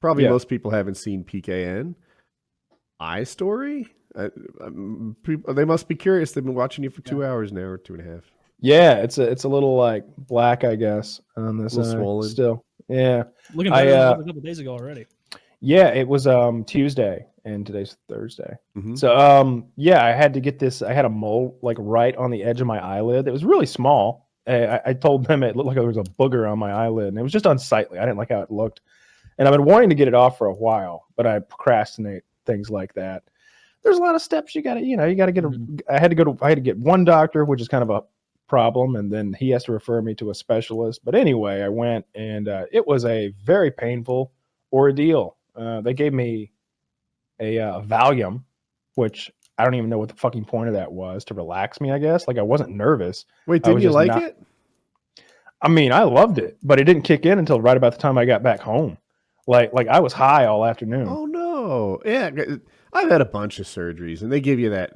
probably most people haven't seen PKN. I Story. They must be curious. They've been watching you for 2 hours now, or 2.5. Yeah, it's a little like black, I guess, on this. A little swollen. Still, yeah. Looking better than it was a couple days ago already. Yeah, it was Tuesday, and today's Thursday. Mm-hmm. So yeah, I had to get this. I had a mole like right on the edge of my eyelid. It was really small. I told them it looked like there was a booger on my eyelid, and it was just unsightly. I didn't like how it looked, and I've been wanting to get it off for a while, but I procrastinate things like that. There's a lot of steps you got to, you got to get. I had to get one doctor, which is kind of a problem, and then he has to refer me to a specialist. But anyway, I went, and it was a very painful ordeal. They gave me a Valium, which I don't even know what the fucking point of that was, to relax me, I guess. Like, I wasn't nervous. Wait, didn't you like it? I mean, I loved it, but it didn't kick in until right about the time I got back home. Like I was high all afternoon. Oh no. Yeah, I've had a bunch of surgeries, and they give you that.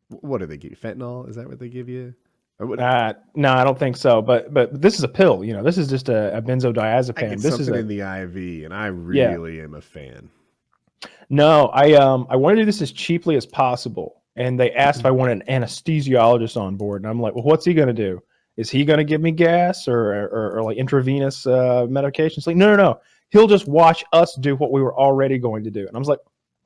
What do they give you? Fentanyl? Is that what they give you? No, I don't think so. But this is a pill. This is just a benzodiazepine. I get this something is in the IV, and I really am a fan. No, I want to do this as cheaply as possible. And they asked if I wanted an anesthesiologist on board, and I'm like, well, what's he going to do? Is he going to give me gas or like intravenous medications? Like, no. He'll just watch us do what we were already going to do. And I was like,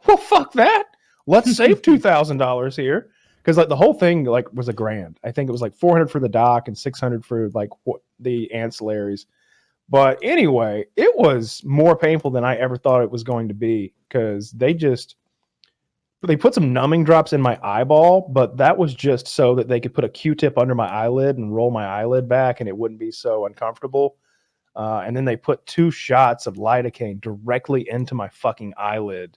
well, fuck that. Let's save $2,000 here. Because like the whole thing like was $1,000. I think it was like $400 for the doc and $600 for like the ancillaries. But anyway, it was more painful than I ever thought it was going to be, because they put some numbing drops in my eyeball, but that was just so that they could put a Q-tip under my eyelid and roll my eyelid back, and it wouldn't be so uncomfortable. And then they put 2 shots of lidocaine directly into my fucking eyelid.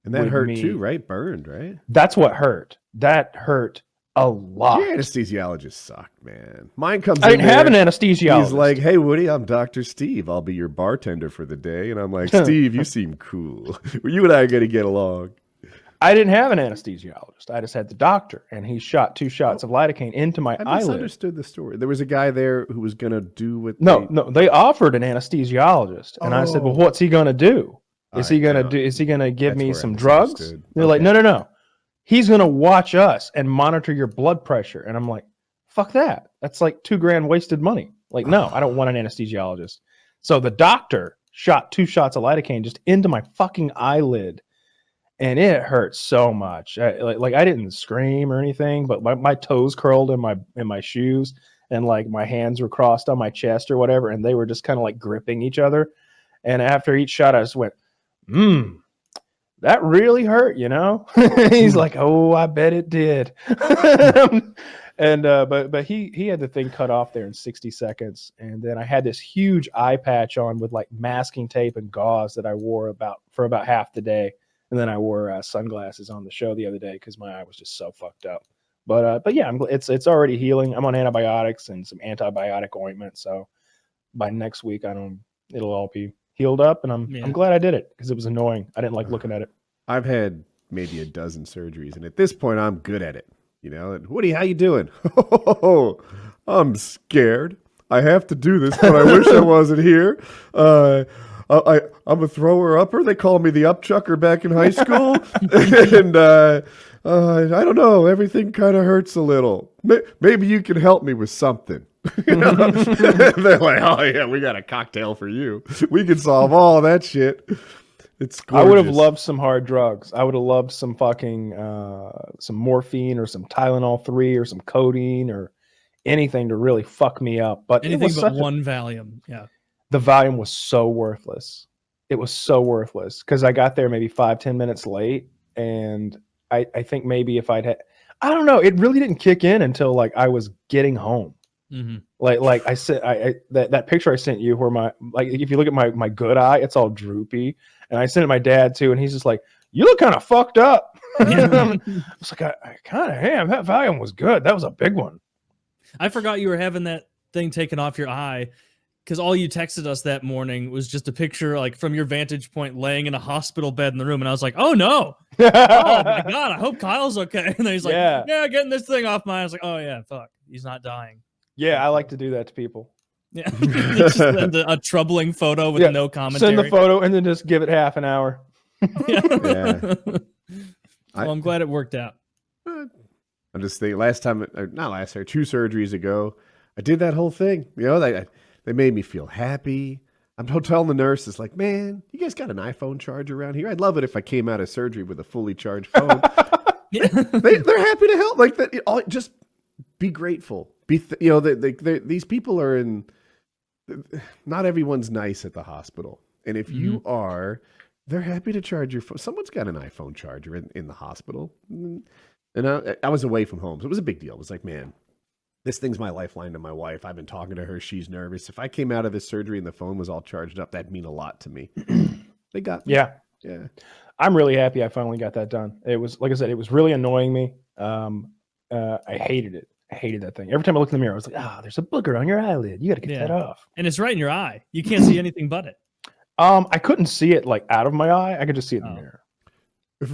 And that hurt too, right? Burned, right? That's what hurt. That hurt a lot. Your anesthesiologist sucked, man. Mine comes I didn't have an anesthesiologist. He's like, hey, Woody, I'm Dr. Steve. I'll be your bartender for the day. And I'm like, Steve, you seem cool. You and I are going to get along. I didn't have an anesthesiologist. I just had the doctor, and he shot 2 shots of lidocaine into my eyelid. I misunderstood the story. There was a guy there who was going to do what No, they offered an anesthesiologist, and I said, well, what's he going to do? Is he going to give me some drugs? They're like, no. He's going to watch us and monitor your blood pressure. And I'm like, fuck that. That's like $2,000 wasted money. Like, no, I don't want an anesthesiologist. So the doctor shot 2 shots of lidocaine just into my fucking eyelid. And it hurt so much. I didn't scream or anything, but my toes curled in my shoes, and like my hands were crossed on my chest or whatever. And they were just kind of like gripping each other. And after each shot, I just went, that really hurt, He's like, oh, I bet it did. And but he had the thing cut off there in 60 seconds, and then I had this huge eye patch on with like masking tape and gauze that I wore for about half the day, and then I wore sunglasses on the show the other day because my eye was just so fucked up. But yeah, it's already healing. I'm on antibiotics and some antibiotic ointment, so by next week it'll all be healed up, and I'm glad I did it, because it was annoying. I didn't like looking at it. I've had maybe a dozen surgeries, and at this point, I'm good at it. Woody, how you doing? Oh, I'm scared. I have to do this, but I wish I wasn't here. I'm a thrower upper. They call me the upchucker back in high school, and I don't know. Everything kind of hurts a little. Maybe you can help me with something. They're like, oh yeah, we got a cocktail for you. We can solve all that shit. It's gorgeous. I would have loved some hard drugs. I would have loved some fucking some morphine or some Tylenol 3 or some codeine or anything to really fuck me up. But anything but one Valium. Yeah. The Valium was so worthless. It was so worthless, because I got there maybe 5-10 minutes late, and I think maybe if I don't know, it really didn't kick in until like I was getting home. Mm-hmm. Like I said, that picture I sent you, where if you look at my good eye, it's all droopy, and I sent it to my dad too, and he's just like, "You look kind of fucked up." I was like, "I kind of am. That Valium was good. That was a big one." I forgot you were having that thing taken off your eye, because all you texted us that morning was just a picture like from your vantage point laying in a hospital bed in the room, and I was like, "Oh no! Oh my god! I hope Kyle's okay." And then he's like, "Yeah, getting this thing off my." I was like, "Oh yeah, fuck, he's not dying." Yeah, I like to do that to people. Yeah, just send a troubling photo with no commentary. Send the photo and then just give it half an hour. Yeah. Yeah. Well, I'm glad it worked out. I'm just thinking, not last year, 2 surgeries ago, I did that whole thing. You know, they made me feel happy. I'm telling the nurses, like, man, you guys got an iPhone charger around here? I'd love it if I came out of surgery with a fully charged phone. Yeah. They're happy to help. Like that. Just be grateful. These people are in. Not everyone's nice at the hospital, and if you are, they're happy to charge your phone. Someone's got an iPhone charger in the hospital, and I was away from home, so it was a big deal. It was like, man, this thing's my lifeline to my wife. I've been talking to her. She's nervous. If I came out of this surgery and the phone was all charged up, that'd mean a lot to me. They got me. Yeah. I'm really happy I finally got that done. It was, like I said, it was really annoying me. I hated it. I hated that thing. Every time I looked in the mirror, I was like, there's a booger on your eyelid. You got to get that off. And it's right in your eye. You can't see anything but it. I couldn't see it like out of my eye. I could just see it in the mirror.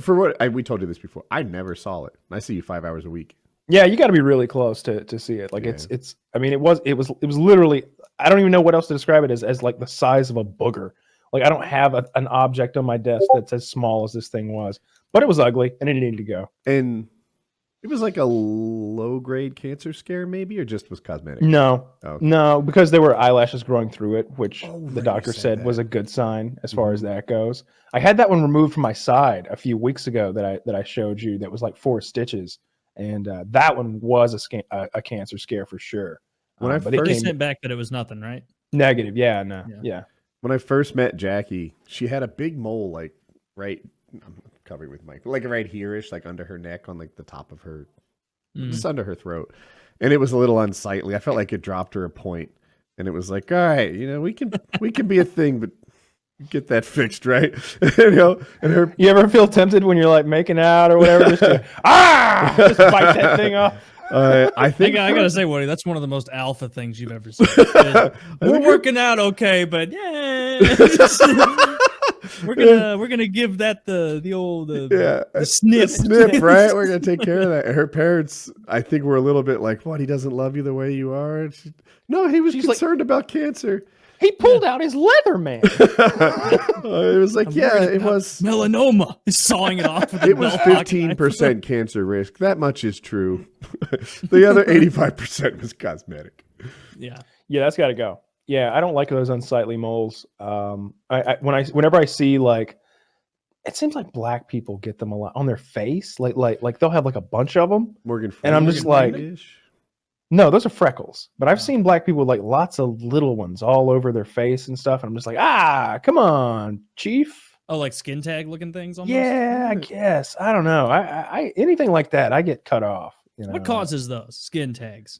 For what we told you this before, I never saw it. I see you 5 hours a week. Yeah, you got to be really close to see it. Like it's. I mean, it was literally. I don't even know what else to describe it as like the size of a booger. Like I don't have an object on my desk that's as small as this thing was, but it was ugly and it needed to go. And it was like a low-grade cancer scare, maybe, or just was cosmetic? No, okay. No, because there were eyelashes growing through it, which the doctor said was a good sign as far as that goes. I had that one removed from my side a few weeks ago that I showed you. That was like 4 stitches, and that one was a cancer scare for sure. When I first sent back that it was nothing, right? Negative, yeah. When I first met Jackie, she had a big mole, like right. I'm covering with Mike, like right here-ish, like under her neck, on like the top of her, just under her throat, and it was a little unsightly. I felt like it dropped her a point, and it was like, all right, we can be a thing, but get that fixed, right? And her. You ever feel tempted when you're like making out or whatever, just to just bite that thing off? I think I gotta say, Woody, that's one of the most alpha things you've ever seen. We're working out okay, but we're gonna give that the old the snip. The snip, right? We're gonna take care of that. And her parents, I think, were a little bit like, "What? He doesn't love you the way you are." No, he was concerned about cancer. He pulled out his leather, man. It was like, it was melanoma. He's sawing it off. It was 15% cancer risk. That much is true. The other 85% was cosmetic. Yeah, that's got to go. Yeah, I don't like those unsightly moles. Whenever I see, like, it seems like black people get them a lot on their face. Like they'll have like a bunch of them. Morgan Freeman, and I'm just like. No, those are freckles. But I've seen black people with like lots of little ones all over their face and stuff. And I'm just like, come on, chief. Oh, like skin tag looking things almost? Yeah, I guess. I don't know. I anything like that, I get cut off. What causes those skin tags?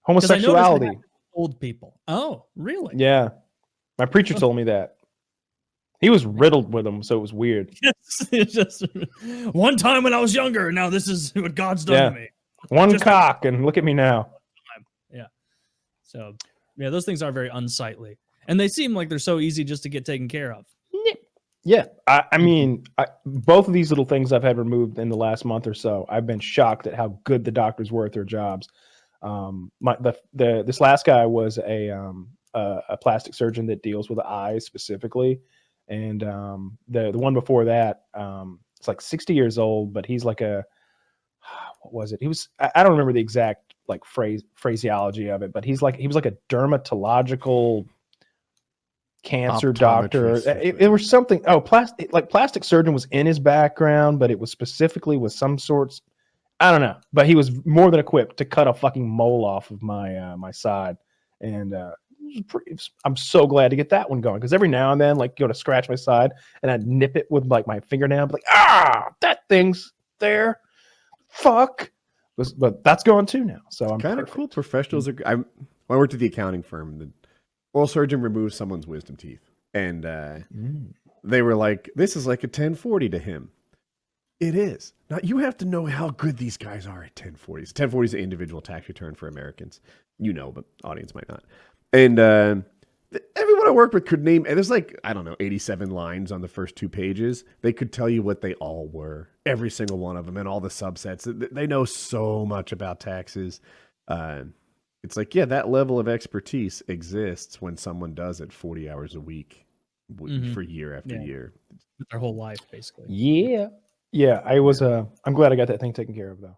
Homosexuality. Old people. Oh, really? Yeah. My preacher told me that. He was riddled with them, so it was weird. It's just one time when I was younger, and now this is what God's done to me. One cock, and look at me now. Yeah. So, those things are very unsightly. And they seem like they're so easy just to get taken care of. Yeah. I mean, both of these little things I've had removed in the last month or so, I've been shocked at how good the doctors were at their jobs. This last guy was a plastic surgeon that deals with the eyes specifically. And the one before that, it's like 60 years old, but he's like what was it? He was, I don't remember the exact like phraseology of it, but he was like a dermatological cancer doctor. It was something. Plastic surgeon was in his background, but it was specifically with some sorts. I don't know, but he was more than equipped to cut a fucking mole off of my side, and I'm so glad to get that one going, because every now and then, like, go to scratch my side and I'd nip it with like my fingernail, like, that thing's there. Fuck. But that's going too now. So I'm kind of cool. Professionals are. I worked at the accounting firm. The oral surgeon removed someone's wisdom teeth, and they were like, "This is like a 1040 to him." It is. Now you have to know how good these guys are at 1040s. 1040 is an individual tax return for Americans, but audience might not. And everyone I worked with could name, and there's like, I don't know, 87 lines on the first 2 pages. They could tell you what they all were, every single one of them, and all the subsets. They know so much about taxes. it's like, yeah, that level of expertise exists when someone does it 40 hours a week for year after year. Their whole life, basically. Yeah. Yeah, I was I'm glad I got that thing taken care of though.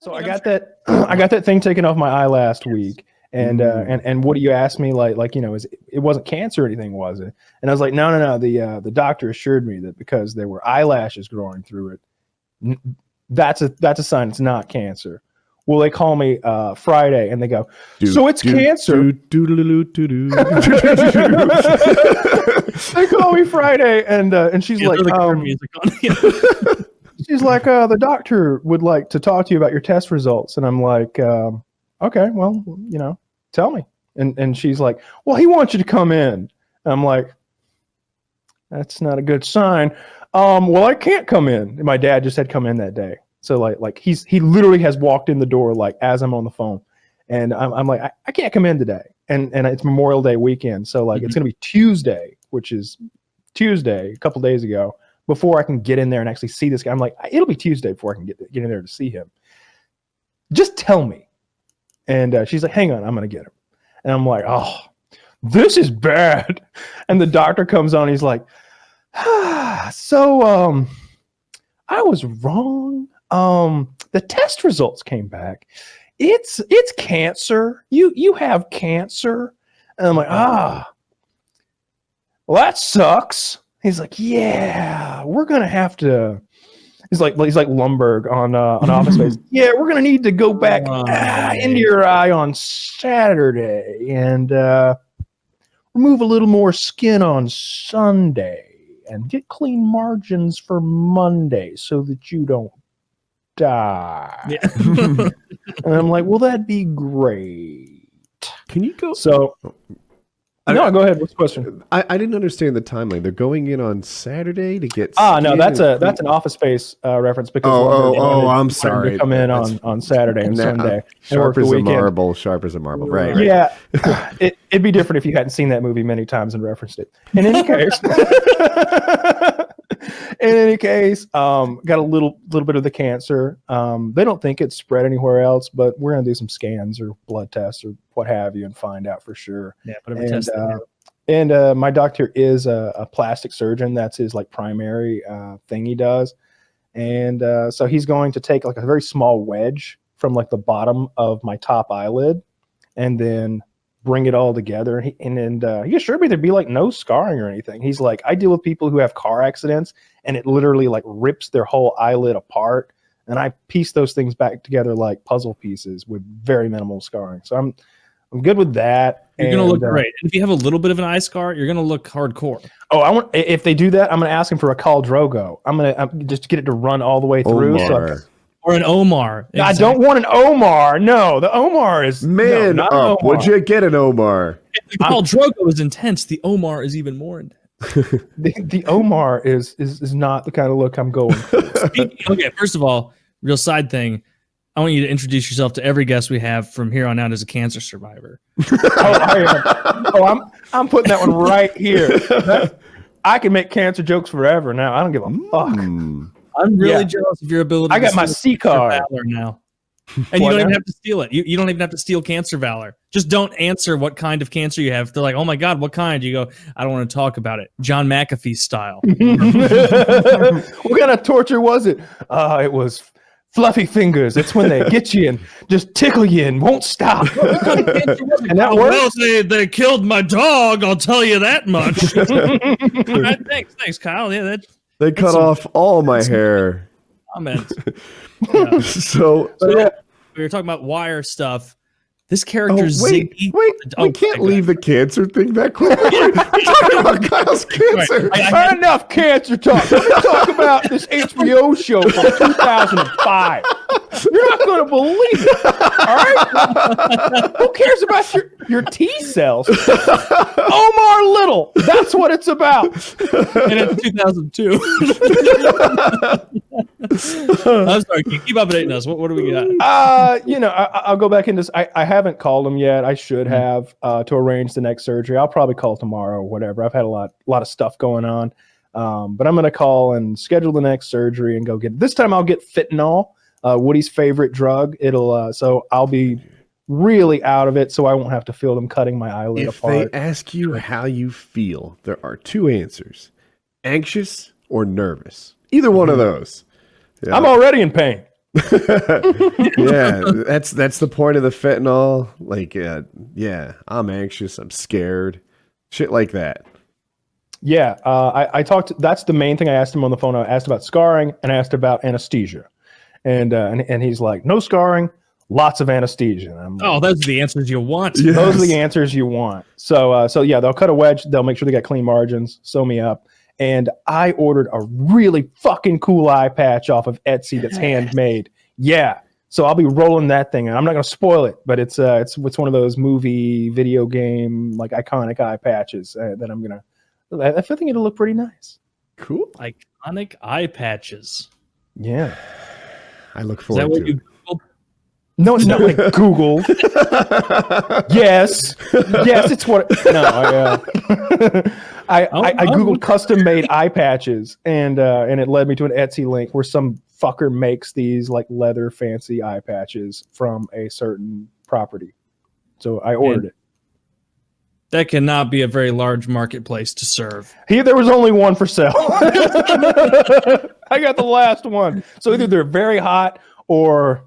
So I got that I got that thing taken off my eye last week. And what do you ask me? Like, it wasn't cancer or anything, was it? And I was like, no. The doctor assured me that because there were eyelashes growing through it, that's a sign it's not cancer. Well, they call me Friday and they go, so it's cancer. They call me Friday and she's like, she's like, the doctor would like to talk to you about your test results. And I'm like, okay, well, tell me. And she's like, well, he wants you to come in. And I'm like, that's not a good sign. Well, I can't come in. And my dad just had come in that day. So like he literally has walked in the door like as I'm on the phone, and I'm like, I can't come in today. And it's Memorial Day weekend. So like it's gonna be Tuesday, which is Tuesday, a couple days ago, before I can get in there and actually see this guy. I'm like, it'll be Tuesday before I can get in there to see him. Just tell me. And she's like, hang on, I'm going to get him. And I'm like, oh, this is bad. And the doctor comes on. He's like, so I was wrong. The test results came back. It's cancer. You have cancer. And I'm like, well, that sucks. He's like, yeah, we're going to have to. He's like Lumbergh on Office Space. Yeah, we're gonna need to go back into your eye on Saturday and remove a little more skin on Sunday and get clean margins for Monday so that you don't die. Yeah. And I'm like, well, that'd be great. Can you go? So. No, go ahead. What's the question? I didn't understand the timeline. They're going in on Saturday to get. No, that's an Office Space reference because. I'm sorry. To come in on Saturday and Sunday. Sharp as a marble. Sharp as a marble. Right. Yeah, it'd be different if you hadn't seen that movie many times and referenced it. In any case, got a little bit of the cancer. They don't think it's spread anywhere else, but we're gonna do some scans or blood tests or what have you and find out for sure. Yeah, whatever test. And my doctor is a plastic surgeon. That's his like primary thing he does. And so he's going to take like a very small wedge from like the bottom of my top eyelid and then bring it all together. And he assured me there'd be like no scarring or anything. He's like, I deal with people who have car accidents and it literally like rips their whole eyelid apart. And I piece those things back together like puzzle pieces with very minimal scarring. So I'm good with that. You're gonna look great. And if you have a little bit of an eye scar, you're gonna look hardcore. Oh, if they do that, I'm gonna ask him for a Khal Drogo. I'm gonna just get it to run all the way through. Or an Omar. Exactly. I don't want an Omar. No, the Omar is man up. Omar. Would you get an Omar? If the Khal Drogo is intense, the Omar is even more intense. the Omar is not the kind of look I'm going for. Okay, first of all, real side thing. I want you to introduce yourself to every guest we have from here on out as a cancer survivor. I'm putting that one right here. I can make cancer jokes forever now. I don't give a fuck. I'm really jealous of your ability. I got my C card valor now, and you don't even have to steal it. You don't even have to steal cancer valor. Just don't answer what kind of cancer you have. They're like, "Oh my god, what kind?" You go, "I don't want to talk about it." John McAfee style. What kind of torture was it? It was fluffy fingers. It's when they get you and just tickle you and won't stop. And that works. Well, they killed my dog. I'll tell you that much. All right, thanks, Kyle. Yeah, they cut off all my hair. Comments. Yeah. So we were talking about Wire stuff. This character, Ziggy. Wait, we can't leave the cancer thing that quick. We're talking about Kyle's cancer. Right. Enough cancer talk. Let me talk about this HBO show from 2005. You're not going to believe it. All right? Who cares about your T cells? Omar Little. That's what it's about. And it's 2002. I'm sorry. Keep updating us. What do we got? I'll go back into this. I haven't called him yet. I should have to arrange the next surgery. I'll probably call tomorrow or whatever. I've had a lot of stuff going on. But I'm going to call and schedule the next surgery and go get. This time I'll get fentanyl, Woody's favorite drug. So I'll be really out of it, so I won't have to feel them cutting my eyelid apart. If they ask you how you feel, there are two answers: anxious or nervous. Either one of those. Yeah. I'm already in pain. Yeah, that's the point of the fentanyl. Like, yeah, I'm anxious, I'm scared, shit like that. Yeah, I talked. That's the main thing I asked him on the phone. I asked about scarring and I asked about anesthesia, and he's like, no scarring, lots of anesthesia. And I'm like, those are the answers you want. Yes. Those are the answers you want. So yeah, they'll cut a wedge. They'll make sure they got clean margins, sew me up. And I ordered a really fucking cool eye patch off of Etsy that's handmade. Yeah. So I'll be rolling that thing, and I'm not going to spoil it, but it's one of those movie, video game, like iconic eye patches that I'm gonna. I think it'll look pretty nice. Cool. Iconic eye patches. Yeah. I look Is that forward what to you it. Googled? No, it's not like Google. Yes, it's what. No, I googled custom made eye patches, and it led me to an Etsy link where some fucker makes these like leather fancy eye patches from a certain property. So I ordered it. That cannot be a very large marketplace to serve. There was only one for sale. I got the last one. So either they're very hot or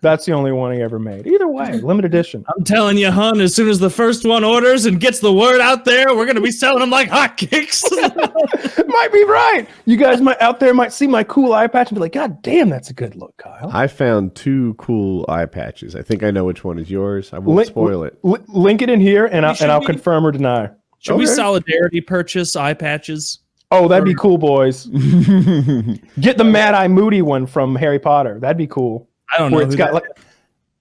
that's the only one he ever made. Either way, limited edition. I'm telling you, hun, as soon as the first one orders and gets the word out there, we're going to be selling them like hotcakes. Might be right. You guys out there might see my cool eye patch and be like, God damn, that's a good look, Kyle. I found two cool eye patches. I think I know which one is yours. I won't spoil it. Link it in here, and I'll confirm or deny. Should we solidarity purchase eye patches? Oh, that'd be cool, boys. Get the Mad Eye Moody one from Harry Potter. That'd be cool. I don't know. Where it's got like,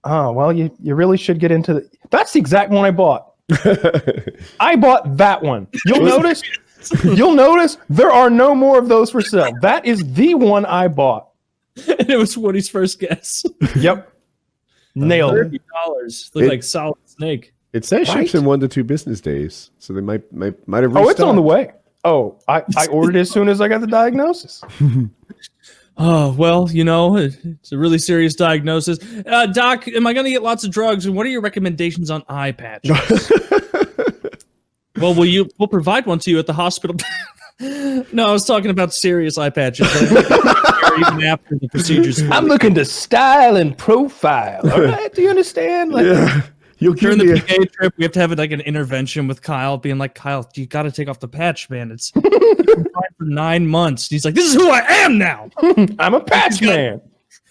oh, well, you really should get into that's the exact one I bought. I bought that one. You'll notice there are no more of those for sale. That is the one I bought. And it was Woody's first guess. Yep. Nailed it. $30. Look like Solid Snake. It says ships in 1 to 2 business days, so they might have restocked. Oh, it's on the way. Oh, I ordered it as soon as I got the diagnosis. Oh, well, it's a really serious diagnosis. Doc, am I going to get lots of drugs? And what are your recommendations on eye patches? Well, we'll provide one to you at the hospital. No, I was talking about serious eye patches. Even after the procedures. I'm looking to style and profile. All right, do you understand? Like, yeah. During the PA trip, we have to have like an intervention with Kyle, being like, Kyle, you got to take off the patch, man. It's been fine for 9 months. And he's like, this is who I am now. I'm a patch man.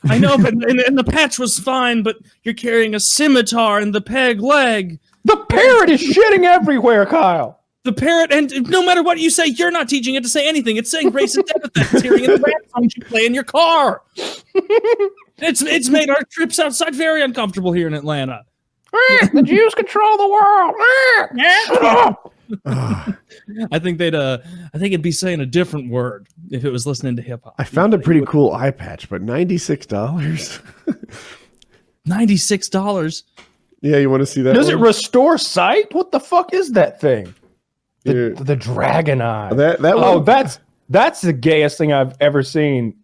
I know, but and the patch was fine, but you're carrying a scimitar in the peg leg. The parrot is shitting everywhere, Kyle. The parrot, and no matter what you say, you're not teaching it to say anything. It's saying racist epithets. It's hearing in the rat songs you play in your car. It's made our trips outside very uncomfortable here in Atlanta. The Jews control the world. I think it'd be saying a different word if it was listening to hip hop. I found a pretty cool eye patch, but $96. $96. Yeah, you want to see that? Does it restore sight? What the fuck is that thing? Yeah. The dragon eye. That Oh, one? that's the gayest thing I've ever seen.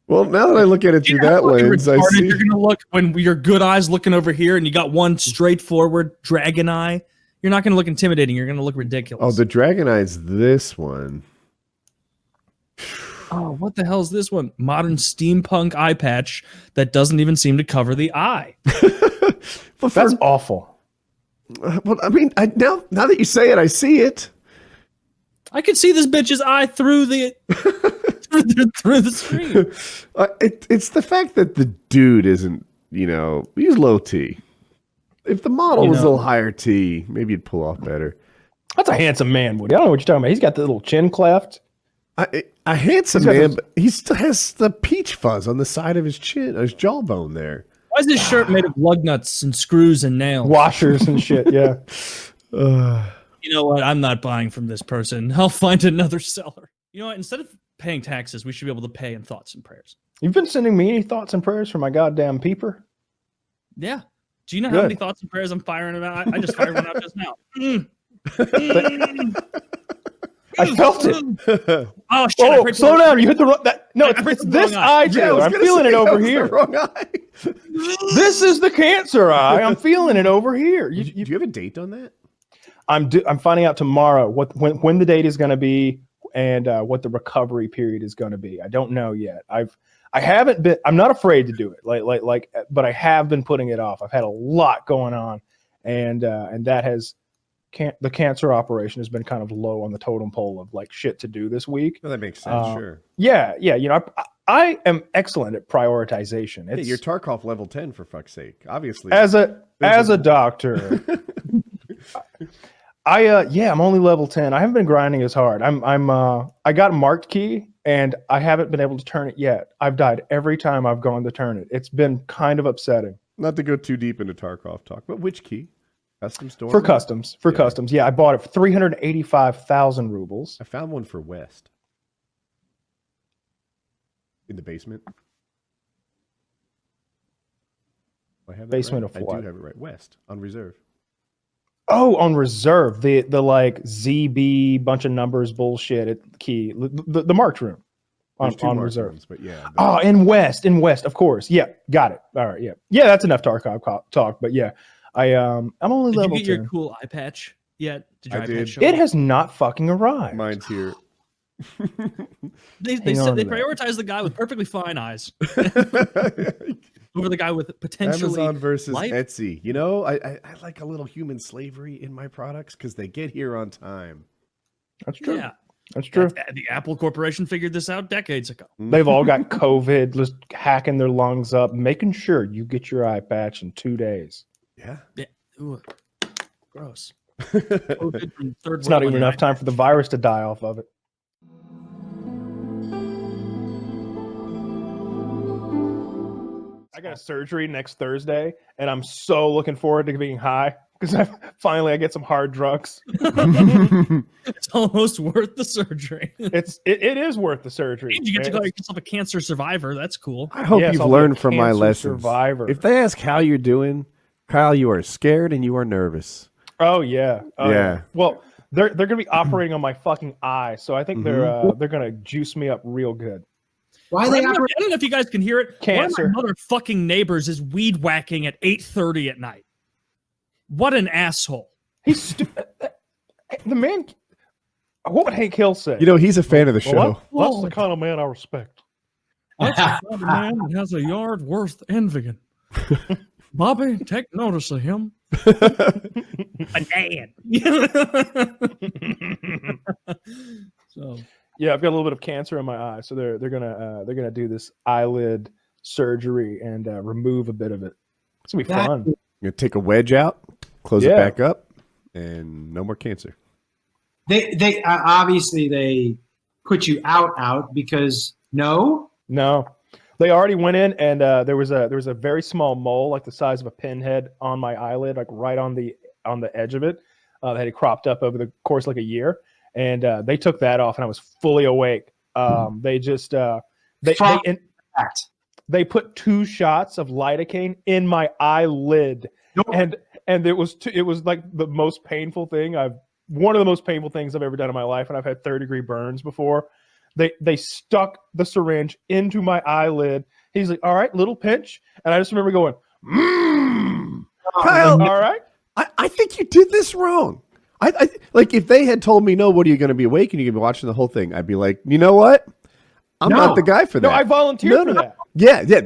Well, now that I look at it through that lens, I see. You're gonna look when your good eye's looking over here, and you got one straightforward dragon eye. You're not gonna look intimidating. You're gonna look ridiculous. Oh, the dragon eye's this one. Oh, what the hell is this one? Modern steampunk eye patch that doesn't even seem to cover the eye. That's awful. Well, I mean, now that you say it, I see it. I could see this bitch's eye through the through the screen. It's the fact that the dude isn't, he's low T. If the model was a little higher T, maybe it'd pull off better. That's a handsome man, Woody. I don't know what you're talking about. He's got the little chin cleft. A handsome man, but he still has the peach fuzz on the side of his chin, his jawbone there. Why is this shirt made of lug nuts and screws and nails? Washers and shit, yeah. You know what? I'm not buying from this person. I'll find another seller. You know what? Instead of paying taxes, we should be able to pay in thoughts and prayers. You've been sending me any thoughts and prayers for my goddamn peeper? Yeah. Do you know how many thoughts and prayers I'm firing about? I just fired one out just now. I felt it. Oh shit! I Oh, prayed slow for- down. You hit the wrong. No, I it's prayed for the this wrong eye. eye, Taylor. I'm feeling it over here. Wrong eye. This is the cancer eye. I'm feeling it over here. Do you have a date on that? I'm finding out tomorrow when the date is going to be and what the recovery period is going to be. I don't know yet. I haven't been. I'm not afraid to do it. But I have been putting it off. I've had a lot going on, and that has the cancer operation has been kind of low on the totem pole of like shit to do this week. Well, that makes sense. Sure. Yeah. You know, I am excellent at prioritization. Hey, you're Tarkov level 10 for fuck's sake. Obviously, As a doctor, I'm only level 10. I haven't been grinding as hard. I got a marked key and I haven't been able to turn it yet. I've died every time I've gone to turn it. It's been kind of upsetting. Not to go too deep into Tarkov talk, but which key? Custom store? For customs. Yeah, I bought it for 385,000 rubles. I found one for West. In the basement. Do I have that Basement right? of what? I do have it right. West on reserve. Oh, on reserve, the like ZB bunch of numbers bullshit key, the marked room There's two on marked reserve. ones, but yeah. Oh, in West, of course. Yeah, got it. All right, yeah. That's enough Tarkov talk. But yeah, I'm only Did you level get 10. your cool eye patch yet? Did your I eye did. patch show It up? has not fucking arrived. Mine's here. They Hang on to that. prioritize the guy with perfectly fine eyes over the guy with potentially Amazon versus life. Etsy. You know, I like a little human slavery in my products because they get here on time. That's true. Yeah, That's true. the Apple Corporation figured this out decades ago. They've all got COVID, just hacking their lungs up, making sure you get your eye patch in 2 days. Yeah. Ooh, gross. COVID from third It's not world even enough time for the virus to die off of it. I got a surgery next Thursday, and I'm so looking forward to being high because I get some hard drugs. It's almost worth the surgery. It is worth the surgery. You get to call yourself a cancer survivor. That's cool. I hope Yes, you've I'll be a learned from my cancer lessons. survivor. If they ask how you're doing, Kyle, you are scared and you are nervous. Oh yeah. Yeah. Well, they're gonna be operating on my fucking eye, so I think they're gonna juice me up real good. Why I they don't, know, operate? I don't know if you guys can hear it. Cancer. One of my motherfucking neighbors is weed whacking at 8:30 at night. What an asshole! He's the man. What would Hank Hill say? You know, he's a fan of the show. That's the kind of man I respect. That's the kind of man that has a yard worth envying. Bobby, take notice of him. A dad. So Yeah, I've got a little bit of cancer in my eye, so they're gonna do this eyelid surgery and remove a bit of it. It's gonna be fun. You take a wedge out, close it Yeah. back up, and no more cancer. They obviously they put you out because no. No, they already went in, and there was a very small mole, like the size of a pinhead, on my eyelid, like right on the edge of it, that had cropped up over the course of like a year, and they took that off, and I was fully awake. They just they put 2 shots of lidocaine in my eyelid, Nope. and it was like the most painful thing one of the most painful things I've ever done in my life, and I've had 3rd-degree burns before. They stuck the syringe into my eyelid. He's like, "All right, little pinch," and I just remember going, Kyle, "All right." I think you did this wrong. I like if they had told me, no, what are you going to be awake and you're going to be watching the whole thing? I'd be like, you know what? I'm No. not the guy for that. No, I volunteered for that. Yeah.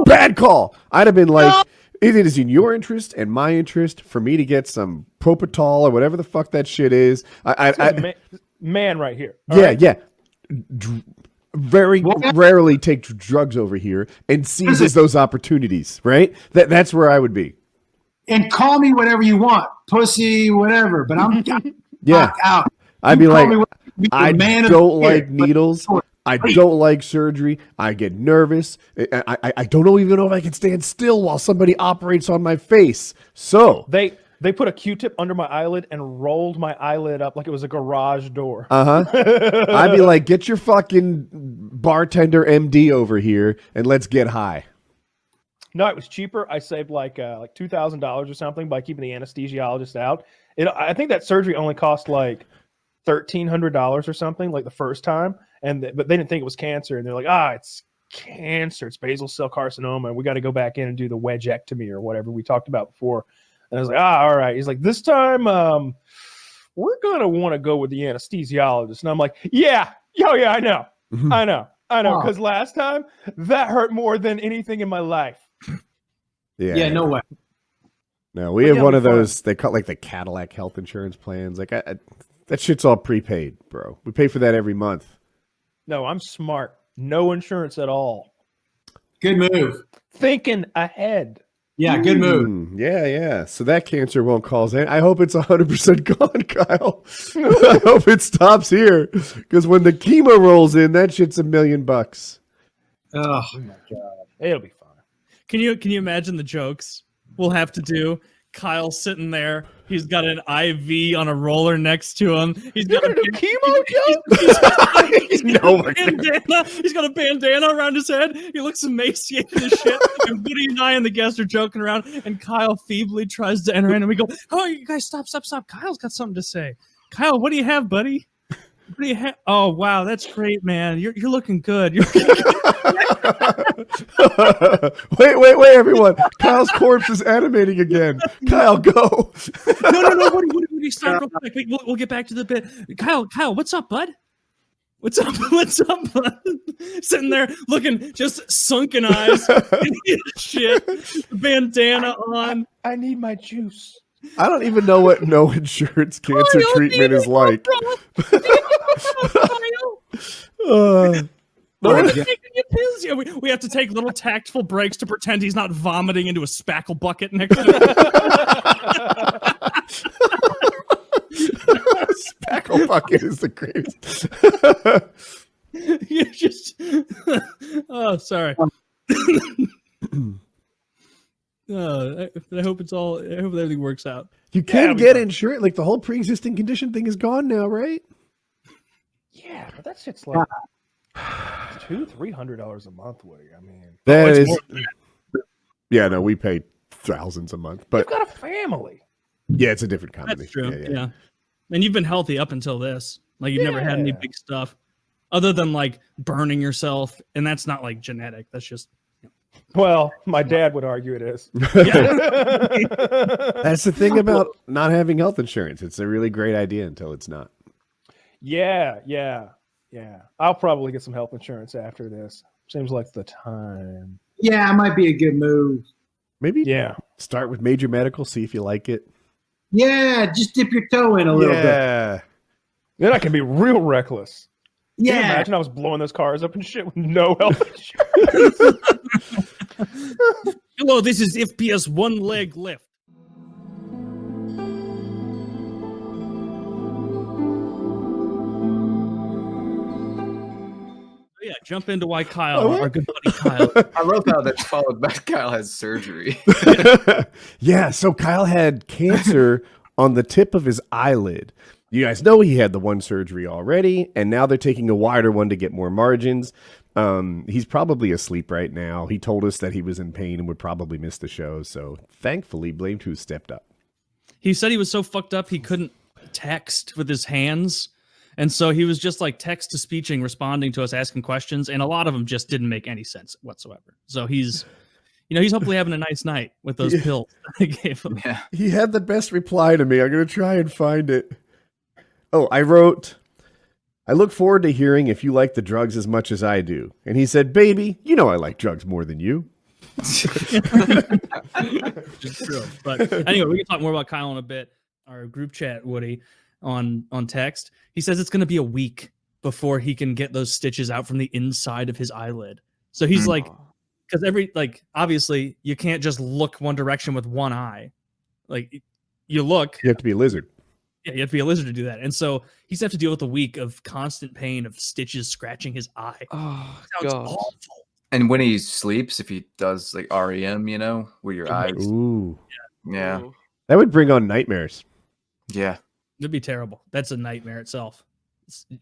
Bad call. I'd have been like, it is in your interest and my interest for me to get some Propital or whatever the fuck that shit is. Man right here. All Yeah, right? yeah. Very What? rarely take drugs over here and seizes those opportunities, right? That's where I would be. And call me whatever you want, pussy, whatever. But I'm Yeah. knocked out. I'd be You call like, me whatever you I want, man of don't the year, like but- needles. I don't like surgery. I get nervous. I don't even know if I can stand still while somebody operates on my face. So, They put a Q-tip under my eyelid and rolled my eyelid up like it was a garage door. I'd be like, get your fucking bartender MD over here and let's get high. No, it was cheaper. I saved like $2,000 or something by keeping the anesthesiologist out. I think that surgery only cost like $1,300 or something like the first time, but they didn't think it was cancer, and they're like, it's cancer, it's basal cell carcinoma, and we got to go back in and do the wedgectomy or whatever we talked about before. And I was like, all right. He's like, this time we're gonna want to go with the anesthesiologist, and I'm like, yeah, I know, because last time that hurt more than anything in my life. Yeah, no way. No, we have one of those. They call like the Cadillac health insurance plans. Like that shit's all prepaid, bro. We pay for that every month. No, I'm smart. No insurance at all. Good move. Thinking ahead. Yeah, good move. Yeah. So that cancer won't cause any. I hope it's 100% gone, Kyle. I hope it stops here, because when the chemo rolls in, that shit's $1 million. Oh my god, it'll be fine. Can you imagine the jokes we'll have to do? Kyle sitting there, he's got an IV on a roller next to him. He's got a chemo joke. He's got a bandana around his head. He looks emaciated as shit. And Woody and I and the guests are joking around, and Kyle feebly tries to enter in, and we go, "Oh, you guys, stop! Kyle's got something to say. Kyle, what do you have, buddy? What do you have? Oh, wow, that's great, man. You're looking good. Wait, everyone. Kyle's corpse is animating again. Kyle, go. No. Woody, stop real quick. We'll get back to the bit. Kyle, what's up, bud? What's up, bud? Sitting there looking just sunken eyes. Shit. Bandana on. I need my juice. I don't even know what no insurance cancer treatment is like. Yeah, we have to take little tactful breaks to pretend he's not vomiting into a spackle bucket next to him. Spackle bucket is the greatest. You just oh, sorry. I hope everything works out. You can get insurance. Like the whole pre-existing condition thing is gone now, right? Yeah, but that shit's like $200-$300 a month, Woody. I mean, that is. Yeah, no, we pay thousands a month, but you've got a family. Yeah, it's a different company. That's true. Yeah. And you've been healthy up until this. Like you've never had any big stuff, other than like burning yourself, and that's not like genetic. That's just. Well, my dad would argue it is. That's the thing about not having health insurance. It's a really great idea until it's not. Yeah. I'll probably get some health insurance after this. Seems like the time. Yeah, it might be a good move. Maybe start with Major Medical, see if you like it. Yeah, just dip your toe in a little bit. Then I can be real reckless. Yeah. Can you imagine I was blowing those cars up and shit with no health insurance? Hello, this is FPS One Leg Lift. Yeah, jump into why Kyle, our good buddy Kyle. I love how that's followed by Kyle has surgery. Yeah, so Kyle had cancer on the tip of his eyelid. You guys know he had the one surgery already, and now they're taking a wider one to get more margins. He's probably asleep right now. He told us that he was in pain and would probably miss the show. So thankfully, Blame Two stepped up. He said he was so fucked up he couldn't text with his hands. And so he was just like text to speeching, responding to us, asking questions. And a lot of them just didn't make any sense whatsoever. So he's hopefully having a nice night with those pills I gave him. Yeah. He had the best reply to me. I'm going to try and find it. Oh, I wrote, I look forward to hearing if you like the drugs as much as I do. And he said, baby, you know I like drugs more than you. It's true. But anyway, we can talk more about Kyle in a bit. Our group chat, Woody, on text. He says it's going to be a week before he can get those stitches out from the inside of his eyelid. So he's like, because obviously you can't just look one direction with one eye. Like you look. You have to be a lizard. Yeah, you have to be a lizard to do that. And so he's have to deal with a week of constant pain of stitches scratching his eye. Oh, Sounds God. awful. And when he sleeps, if he does like REM, where your eyes. Ooh. Yeah. That would bring on nightmares. Yeah. It'd be terrible. That's a nightmare itself.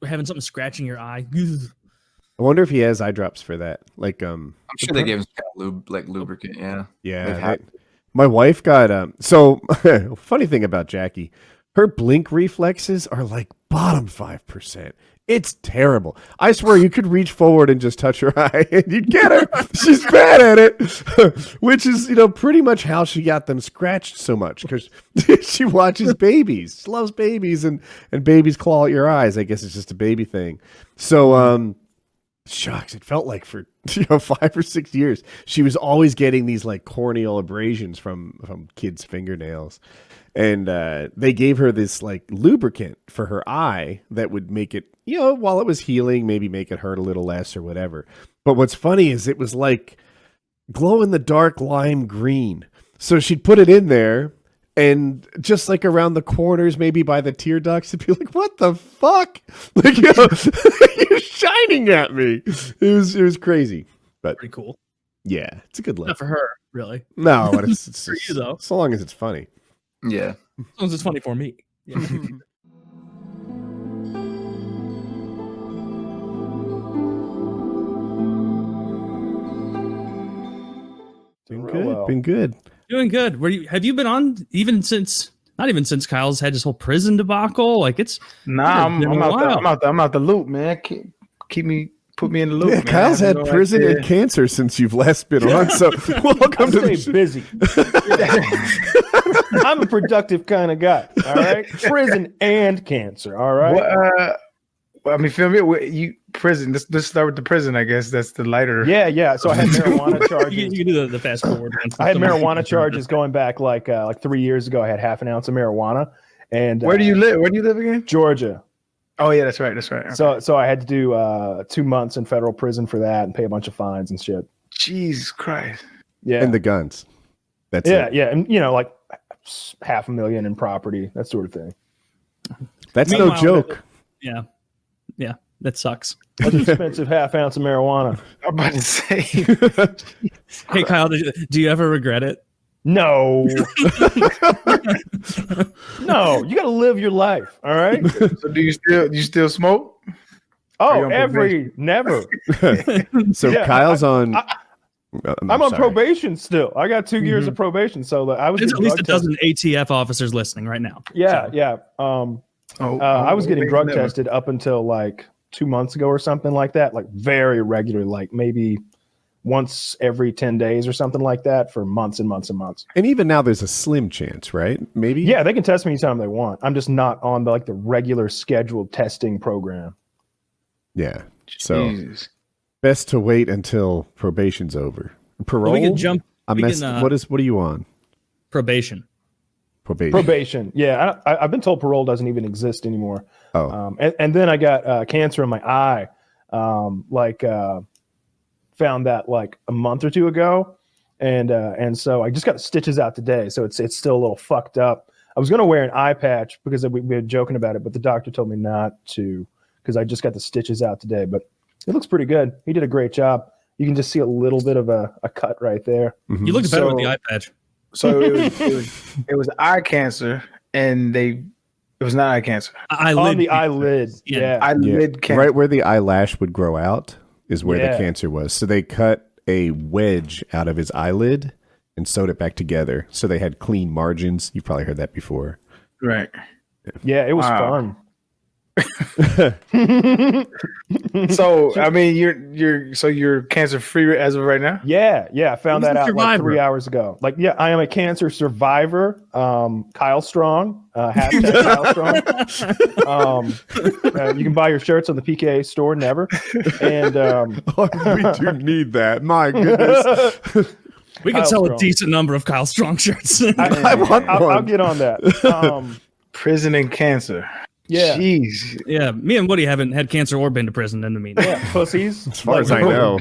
Having something scratching your eye. I wonder if he has eye drops for that. Like, I'm sure they gave him lubricant. Yeah. Yeah. My wife got, so funny thing about Jackie, her blink reflexes are like bottom 5%. It's terrible. I swear you could reach forward and just touch her eye and you'd get her. She's bad at it, which is, pretty much how she got them scratched so much, because she watches babies. She loves babies, and babies claw at your eyes. I guess it's just a baby thing. So, shucks, it felt like for 5 or 6 years she was always getting these like corneal abrasions from kids' fingernails, and they gave her this like lubricant for her eye that would make it, while it was healing, maybe make it hurt a little less or whatever. But what's funny is it was like glow in the dark lime green, so she'd put it in there, and just like around the corners, maybe by the tear ducts, it'd be like, what the fuck? Like, you're shining at me. It was crazy. But Pretty cool. yeah, it's a good look. Not for her, really. No, but it's For you, though. so long as it's funny. Yeah. As long as it's funny for me. Yeah. Been Real good. well. Been good. Doing good. Have you been on not even since Kyle's had his whole prison debacle? Like it's Nah, I'm been a while. out the loop, man. Put me in the loop. Yeah, man. Kyle's I had have no prison idea. and cancer since you've last been on. So welcome to the Stay show. busy. I'm a productive kind of guy. All right, prison and cancer. All right. Well, I mean, feel me? You prison. Let's start with the prison. I guess that's the lighter. Yeah. So I had marijuana you charges. can do the fast forward. one. I had marijuana charges going back like 3 years ago. I had half an ounce of marijuana. And Where do you live? Where do you live again? Georgia. Oh yeah, that's right. That's right. So I had to do 2 months in federal prison for that and pay a bunch of fines and shit. Jesus Christ. Yeah. And the guns. That's yeah, it. yeah, and like $500,000 in property, that sort of thing. That's no Meanwhile, joke. Yeah. That sucks. That's an expensive half ounce of marijuana. I'm about to say. Hey Kyle, do you ever regret it? No. No, you got to live your life. All right. So do you still smoke? Are you Oh, on never. So Yeah, Kyle's on. I'm on sorry. probation still. I got 2 years of probation. So I was There's at getting least a drug tested. dozen ATF officers listening right now. Yeah. I was getting drug never. tested up until like 2 months ago or something like that, like very regularly, like maybe once every 10 days or something like that for months and months and months. And even now, there's a slim chance, right? Maybe. Yeah, they can test me anytime they want. I'm just not on the regular scheduled testing program. Yeah. So Jesus. best to wait until probation's over. Parole. We can jump I we messed. can, what are you on? probation. Probation. Probation. Yeah, I've been told parole doesn't even exist anymore. Oh. And then I got cancer in my eye. Found that like a month or two ago, and so I just got the stitches out today. So it's still a little fucked up. I was gonna wear an eye patch because we were joking about it, but the doctor told me not to because I just got the stitches out today. But it looks pretty good. He did a great job. You can just see a little bit of a cut right there. Mhm. You looked better with So- the eye patch. So it was eye cancer, and it was not eye cancer. On the eyelid. Yeah. Eyelid cancer. Right where the eyelash would grow out is where Yeah. the cancer was. So they cut a wedge out of his eyelid and sewed it back together. So they had clean margins. You've probably heard that before. Right. Yeah, it was Wow. fun. So I mean, you're cancer free as of right now. Yeah, I found He's that a out like survivor. 3 hours ago. Like, yeah, I am a cancer survivor. Kyle Strong, hashtag Kyle Strong. You can buy your shirts on the PKA store, never. And We do need that. My goodness. We can Kyle sell Strong. a decent number of Kyle Strong shirts. I want I'll one. get on that. Prison and cancer. Yeah, Jeez. Yeah, me and Woody haven't had cancer or been to prison in the meantime. yeah, pussies. As far as I know.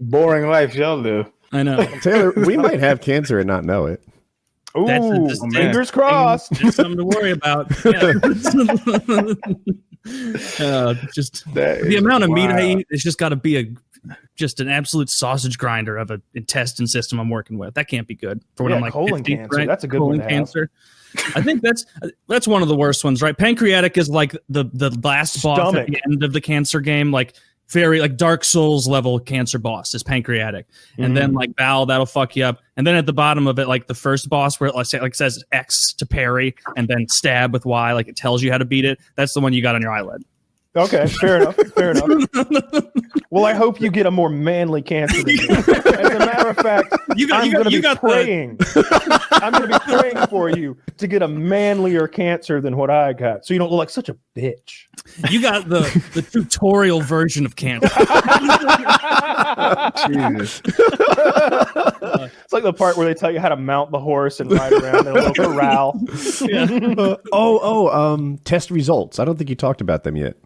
Boring life y'all live. I know. Taylor, we might have cancer and not know it. That's a Ooh, distinct fingers crossed. Just something to worry about. Yeah. Just That the is amount of meat I wild. eat, it's just got to be just an absolute sausage grinder of an intestine system I'm working with. That can't be good for when Yeah, I'm like colon 50, cancer. right? That's a good colon one to have. cancer. I think that's one of the worst ones, right? Pancreatic is like the last boss at Stomach. the end of the cancer game. Like very like Dark Souls level cancer boss is pancreatic, and then like bowel, that'll fuck you up, and then at the bottom of it, like the first boss where it like says X to parry and then stab with Y, like it tells you how to beat it. That's the one you got on your eyelid. Okay, fair enough. Fair enough. Well, I hope you get a more manly cancer. Than me. As a matter of fact, I'm going to be praying. I'm going to be praying for you to get a manlier cancer than what I got, so you don't look like such a bitch. You got the tutorial version of cancer. Jesus. It's like the part where they tell you how to mount the horse and ride around in a little corral. Test results. I don't think you talked about them yet.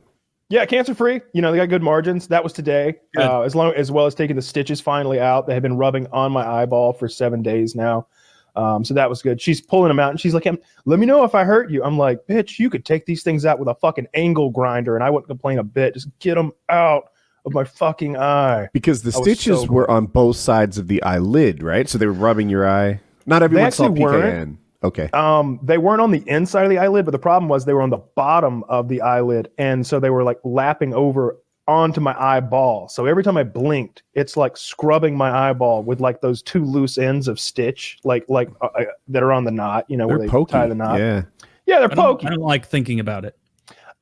Yeah, cancer free. You know, they got good margins. That was today. As well as taking the stitches finally out. They have been rubbing on my eyeball for 7 days now. So that was good. She's pulling them out and she's like, let me know if I hurt you. I'm like, bitch, you could take these things out with a fucking angle grinder and I wouldn't complain a bit. Just get them out of my fucking eye. Because the stitches were on both sides of the eyelid, right? So they were rubbing your eye. Not everyone saw PKN. Okay. They weren't on the inside of the eyelid, but the problem was they were on the bottom of the eyelid, and so they were like lapping over onto my eyeball. So every time I blinked, it's like scrubbing my eyeball with like those two loose ends of stitch, like that are on the knot. You know, They're where they pokey. tie the knot. Yeah, they're pokey. I don't like thinking about it.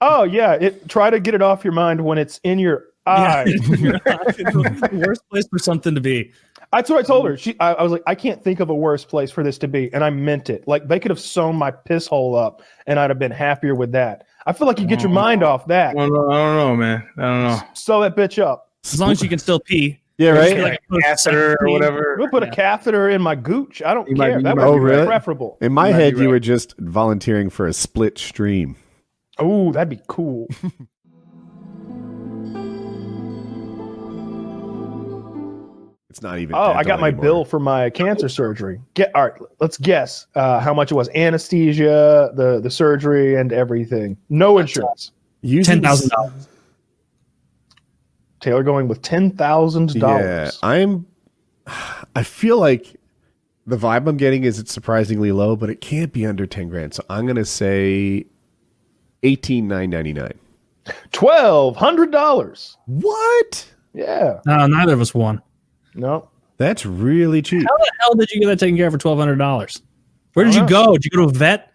Oh yeah, try to get it off your mind when it's in your eye. The worst place for something to be. That's what I told her. I was like, I can't think of a worse place for this to be, and I meant it. Like they could have sewn my piss hole up, and I'd have been happier with that. I feel like you get your mind off that. Well, I don't know, man. I don't know. Sew that bitch up. As long as you can still pee. yeah, right. Like a catheter or whatever. We'll put a catheter in my gooch. I don't You might- care. you That might would be be right. preferable. In my You might head, be you right. were just volunteering for a split stream. Oh, that'd be cool. It's not even. Oh, I dental got my anymore. bill for my cancer surgery. All right, let's guess how much it was. Anesthesia, the surgery, and everything. No insurance. Using $10,000. Taylor going with $10,000. Yeah, I feel like the vibe I'm getting is it's surprisingly low, but it can't be under 10 grand. So I'm gonna say $18,999. $1,200. What? Yeah. No, neither of us won. No. That's really cheap. How the hell did you get that taken care of for $1,200? Where did you go? Did you go to a vet?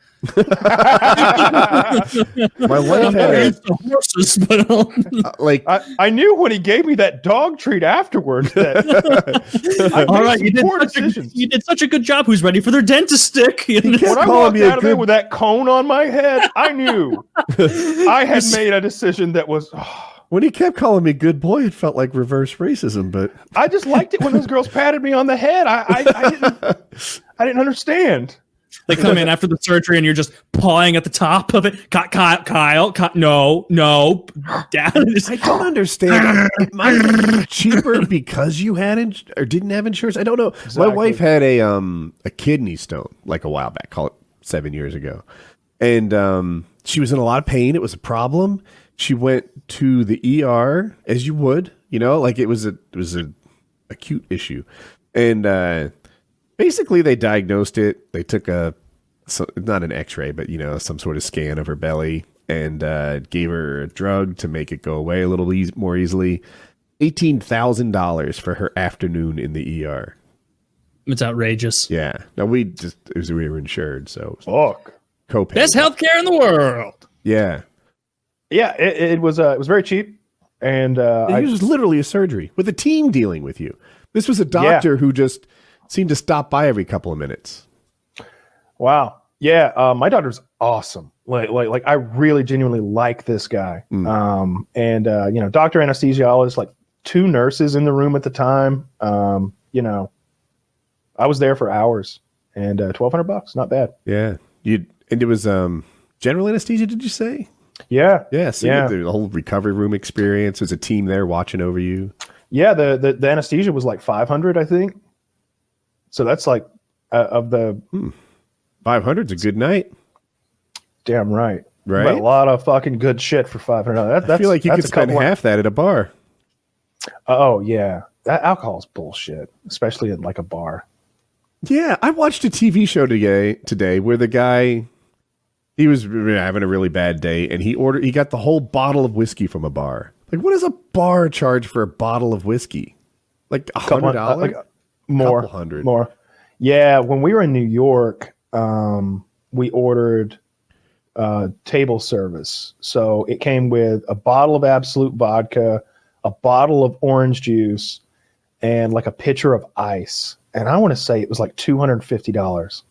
My wife had horses, but like I knew when he gave me that dog treat afterwards that I all right, made some poor decisions. you did such a good job. Who's ready for their dentist stick? When I calling walked me a out of there good- with that cone on my head, I knew I had made a decision that was. when he kept calling me good boy, it felt like reverse racism. But I just liked it when those girls patted me on the head. I didn't understand. They come in after the surgery and you're just pawing at the top of it. Kyle, no, Dad. I don't understand. It might be cheaper because you had or didn't have insurance. I don't know. Exactly. My wife had a kidney stone like a while back, call it 7 years ago, and she was in a lot of pain. It was a problem. She went to the ER as you would, like it was a acute issue, and basically they diagnosed it. They took not an X-ray, but some sort of scan of her belly, and gave her a drug to make it go away a little more easily. $18,000 for her afternoon in the ER. It's outrageous. Yeah. Now we were insured, so Fuck. copay. Best healthcare in the world. Yeah. Yeah, it was very cheap, and It was literally a surgery with a team dealing with you. This was a doctor who just seemed to stop by every couple of minutes. Wow. Yeah, my daughter's awesome. Like I really genuinely like this guy. And doctor anesthesiologist, like 2 nurses in the room at the time. I was there for hours, and $1,200, not bad. Yeah. And it was general anesthesia, did you say? Yeah. Yeah. So Yeah. the whole recovery room experience. There's a team there watching over you. Yeah, the anesthesia was like $500, I think. So that's like of the 500's a good night. damn right. Right? But a lot of fucking good shit for $500. I feel like you that's could a spend couple of- half that at a bar. Oh yeah, that alcohol's bullshit, especially in like a bar. Yeah, I watched a TV show today where the guy, he was having a really bad day, and he got the whole bottle of whiskey from a bar. Like, what does a bar charge for a bottle of whiskey? Like $100? Like, more, Couple hundred. more. Yeah, when we were in New York, we ordered table service. So it came with a bottle of Absolute vodka, a bottle of orange juice, and like a pitcher of ice. And I want to say it was like $250.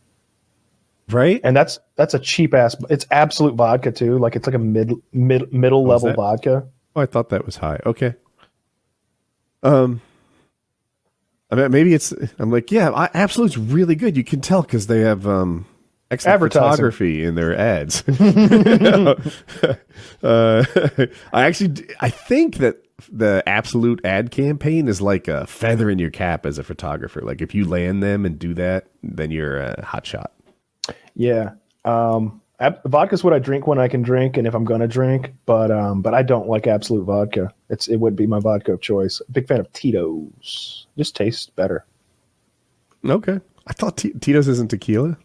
Right? And that's a cheap ass. It's Absolute vodka too. Like it's like a middle level that? vodka. Oh, I thought that was high. Okay. I mean, maybe it's. I'm like, yeah, Absolute's really good. You can tell because they have excellent Advertising. photography in their ads. I think that the Absolute ad campaign is like a feather in your cap as a photographer. Like if you land them and do that, then you're a hot shot. Yeah. Vodka's what I drink when I can drink, and if I'm gonna drink. But I don't like Absolute vodka. It would be my vodka of choice. Big fan of Tito's. Just tastes better. Okay. I thought Tito's isn't tequila.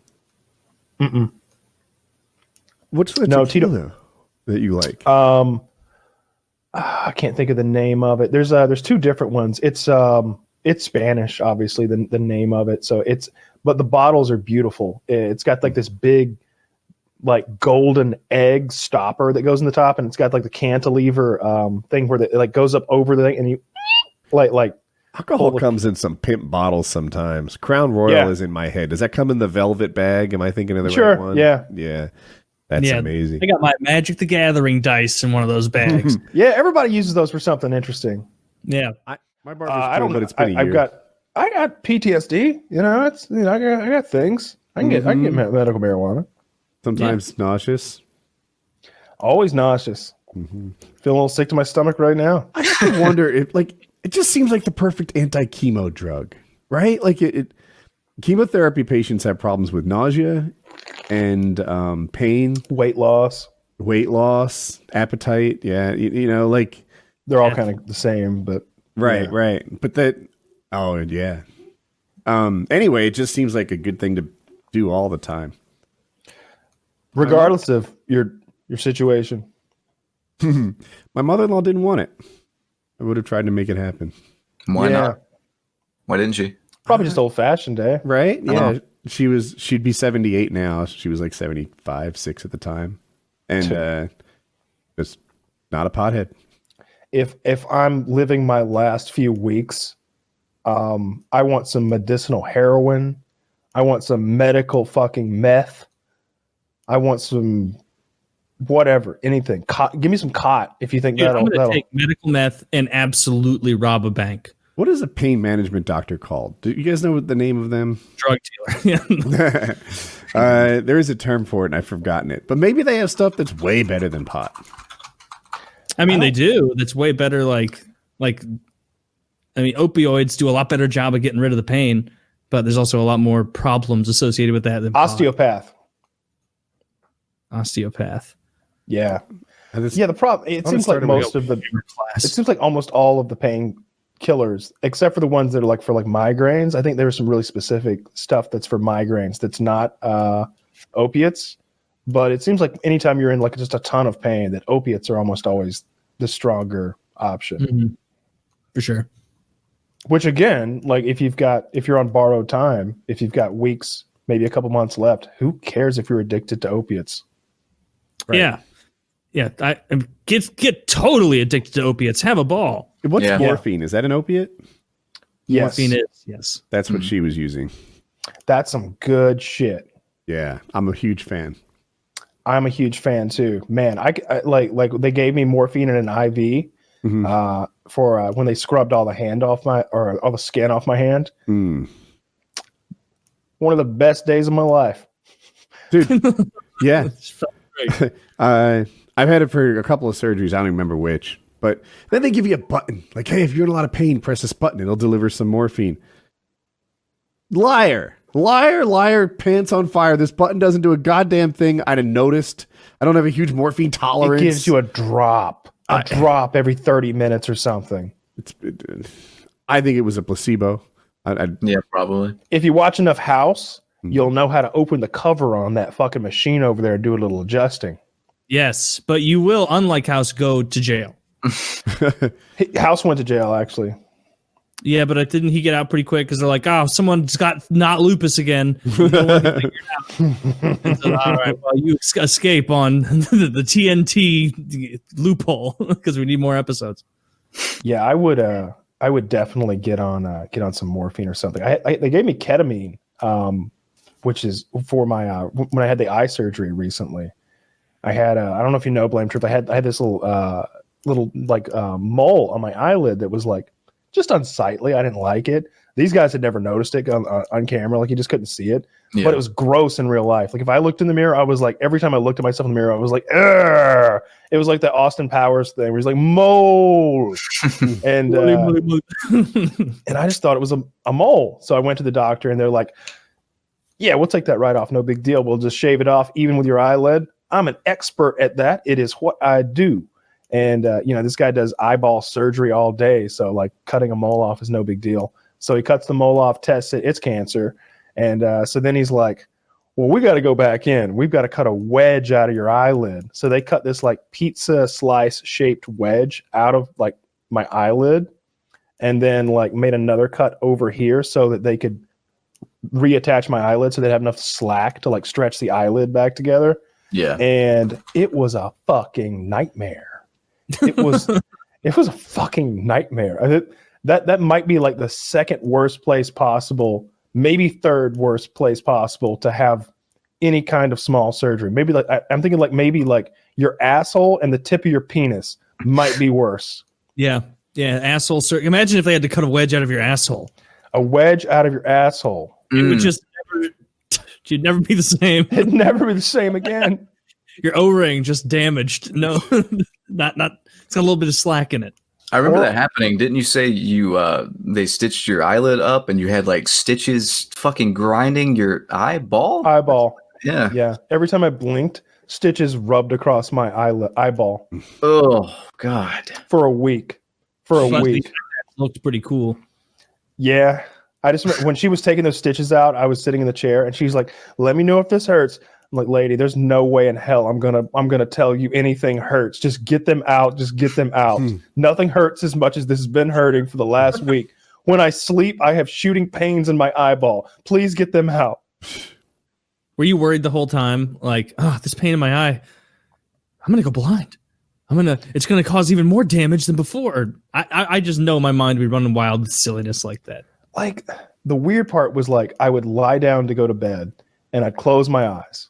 Mm-mm. What's the No, tequila that you like? I can't think of the name of it. There's two different ones. It's Spanish, obviously the name of it. So but the bottles are beautiful. It's got like this big, like golden egg stopper that goes in the top, and it's got like the cantilever thing where it like goes up over the thing, and you like Alcohol comes in some pimp bottles sometimes. Crown Royal is in my head. Does that come in the velvet bag? Am I thinking of the right one? Yeah. Yeah. That's amazing. I got my Magic the Gathering dice in one of those bags. Yeah, everybody uses those for something interesting. Yeah. My barber's cool, but it's been a I've year. I got PTSD. You know, I got things. I can get medical marijuana. Sometimes nauseous. Always nauseous. Feeling a little sick to my stomach right now. I have to wonder if, like, it just seems like the perfect anti-chemo drug, right? Like, chemotherapy patients have problems with nausea and pain, Weight loss. appetite. Yeah, you know, like They're all kind of the same, but right, yeah. right. But yeah. Anyway, it just seems like a good thing to do all the time. Regardless of your situation. My mother-in-law didn't want it. I would have tried to make it happen. Why Yeah. not? Why didn't she? Probably just old fashioned, eh? Right? Yeah. Uh-huh. She'd be 78 now. She was like 75, 6 at the time. And just not a pothead. If I'm living my last few weeks, I want some medicinal heroin. I want some medical fucking meth. I want some whatever, anything. Give me some cot if you think Dude, I'm that'll. going to take medical meth and absolutely rob a bank. What is a pain management doctor called? Do you guys know what the name of them? Drug dealer. There is a term for it, and I've forgotten it. But maybe they have stuff that's way better than pot. I mean, they do. That's way better. Opioids do a lot better job of getting rid of the pain, but there's also a lot more problems associated with that than pot. Osteopath. Yeah. And this- Yeah, the problem it I seems like started most with- of the Class. it seems like almost all of the pain killers, except for the ones that are like for like migraines. I think there's some really specific stuff that's for migraines that's not opiates. But it seems like anytime you're in like just a ton of pain, that opiates are almost always the stronger option. Mhm. For sure. Which again, like if you're on borrowed time, if you've got weeks, maybe a couple months left, who cares if you're addicted to opiates? Right. Yeah. Yeah. Get totally addicted to opiates. Have a ball. What's Yeah. morphine? Is that an opiate? Yes. Morphine is. Yes. That's what she was using. That's some good shit. Yeah, I'm a huge fan. I'm a huge fan too. Man, I like they gave me morphine in an IV Mhm. for when they scrubbed all the all the skin off my hand. Mm. One of the best days of my life. Dude, yeah. It's felt great. I've had it for a couple of surgeries. I don't even remember which. But then they give you a button. Like, hey, if you're in a lot of pain, press this button. It'll deliver some morphine. Liar. Liar, liar, pants on fire. This button doesn't do a goddamn thing. I'd have noticed. I don't have a huge morphine tolerance. It gives you a drop every 30 minutes or something. I think it was a placebo. Yeah, probably. If you watch enough House, you'll know how to open the cover on that fucking machine over there and do a little adjusting. Yes, but you will, unlike House, go to jail. House went to jail actually. Yeah, but didn't he get out pretty quick because they're like, oh, someone's got not lupus again. No one can figure it out. And so, all right, well, you escape on the TNT loophole because we need more episodes. Yeah, I would definitely get on some morphine or something. They gave me ketamine, which is for my when I had the eye surgery recently. I had I don't know if you know, Blame Truth. I had this little mole on my eyelid that was like just unsightly. I didn't like it. These guys had never noticed it on camera. Like you just couldn't see it, but it was gross in real life. Like if I looked in the mirror, I was like, every time I looked at myself in the mirror, I was like, Arr! It was like the Austin Powers thing where he's like, mole. and and I just thought it was a mole. So I went to the doctor and they're like, yeah, we'll take that right off. No big deal. We'll just shave it off even with your eyelid. I'm an expert at that. It is what I do. And, this guy does eyeball surgery all day. So like cutting a mole off is no big deal. So he cuts the mole off, tests it. It's cancer. And so then he's like, well, we got to go back in. We've got to cut a wedge out of your eyelid. So they cut this like pizza slice shaped wedge out of like my eyelid and then like made another cut over here so that they could reattach my eyelid so they'd have enough slack to like stretch the eyelid back together. Yeah. And it was a fucking nightmare. It was a fucking nightmare. That might be like the second worst place possible, maybe third worst place possible to have any kind of small surgery. Maybe like I'm thinking like maybe like your asshole and the tip of your penis might be worse. Yeah, asshole surgery. Imagine if they had to cut a wedge out of your asshole. A wedge out of your asshole. It would just you'd never be the same. It'd never be the same again. Your O-ring just damaged. No, not. It's got a little bit of slack in it. I remember that happening. Didn't you say they stitched your eyelid up and you had like stitches fucking grinding your eyeball? Yeah. Yeah. Every time I blinked, stitches rubbed across my eyeball. Oh God. For a week. Looked pretty cool. Yeah. I just remember when she was taking those stitches out, I was sitting in the chair and she's like, let me know if this hurts. I'm like, lady, there's no way in hell I'm gonna tell you anything hurts. Just get them out. Nothing hurts as much as this has been hurting for the last week. When I sleep, I have shooting pains in my eyeball. Please get them out. Were you worried the whole time? Like, this pain in my eye, I'm gonna go blind. It's gonna cause even more damage than before. I just know my mind would be running wild with silliness like that. Like the weird part was like I would lie down to go to bed and I'd close my eyes.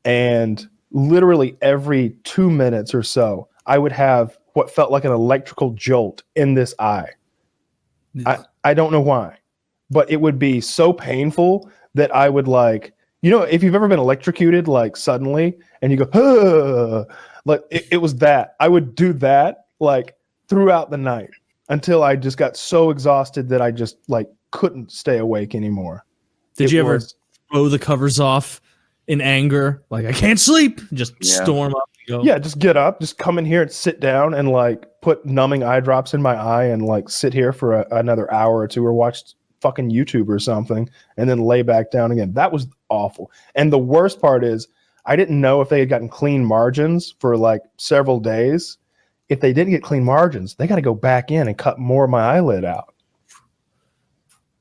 And literally every 2 minutes or so, I would have what felt like an electrical jolt in this eye. I don't know why, but it would be so painful that I would like, if you've ever been electrocuted, like suddenly, and you go, like it was that. I would do that like throughout the night until I just got so exhausted that I just like couldn't stay awake anymore. Did you ever throw the covers off in anger? Like, I can't sleep. Just storm up and go. Yeah, just get up, just come in here and sit down and like put numbing eye drops in my eye and like sit here for another hour or two or watch fucking YouTube or something and then lay back down again. That was awful. And the worst part is I didn't know if they had gotten clean margins for like several days. If they didn't get clean margins, they got to go back in and cut more of my eyelid out.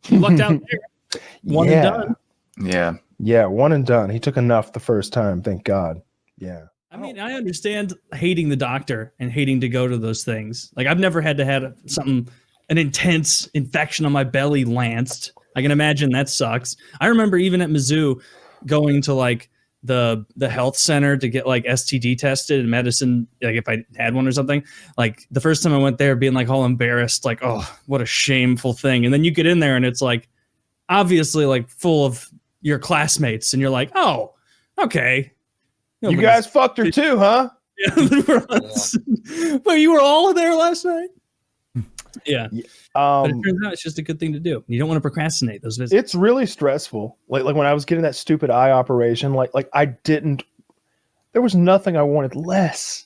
You lucked out there. One and done. Yeah. Yeah, one and done. He took enough the first time, thank God. Yeah. I mean, I understand hating the doctor and hating to go to those things. Like, I've never had to have an intense infection on my belly lanced. I can imagine that sucks. I remember even at Mizzou going to like the health center to get like STD tested and medicine, like if I had one or something. Like the first time I went there, being like all embarrassed, like, oh, what a shameful thing. And then you get in there and it's like obviously like full of your classmates, and you're like, oh, okay. You guys fucked her too, huh? Yeah. But you were all there last night. Yeah. But it turns out it's just a good thing to do. You don't want to procrastinate those visits. It's really stressful. Like when I was getting that stupid eye operation, like there was nothing I wanted less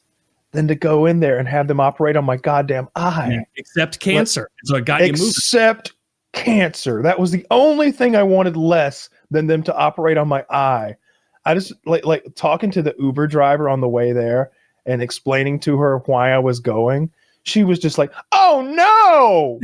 than to go in there and have them operate on my goddamn eye. Yeah, except cancer. So it got you moving. Except cancer. That was the only thing I wanted less than them to operate on my eye. I just like talking to the Uber driver on the way there and explaining to her why I was going. she was just like, oh no,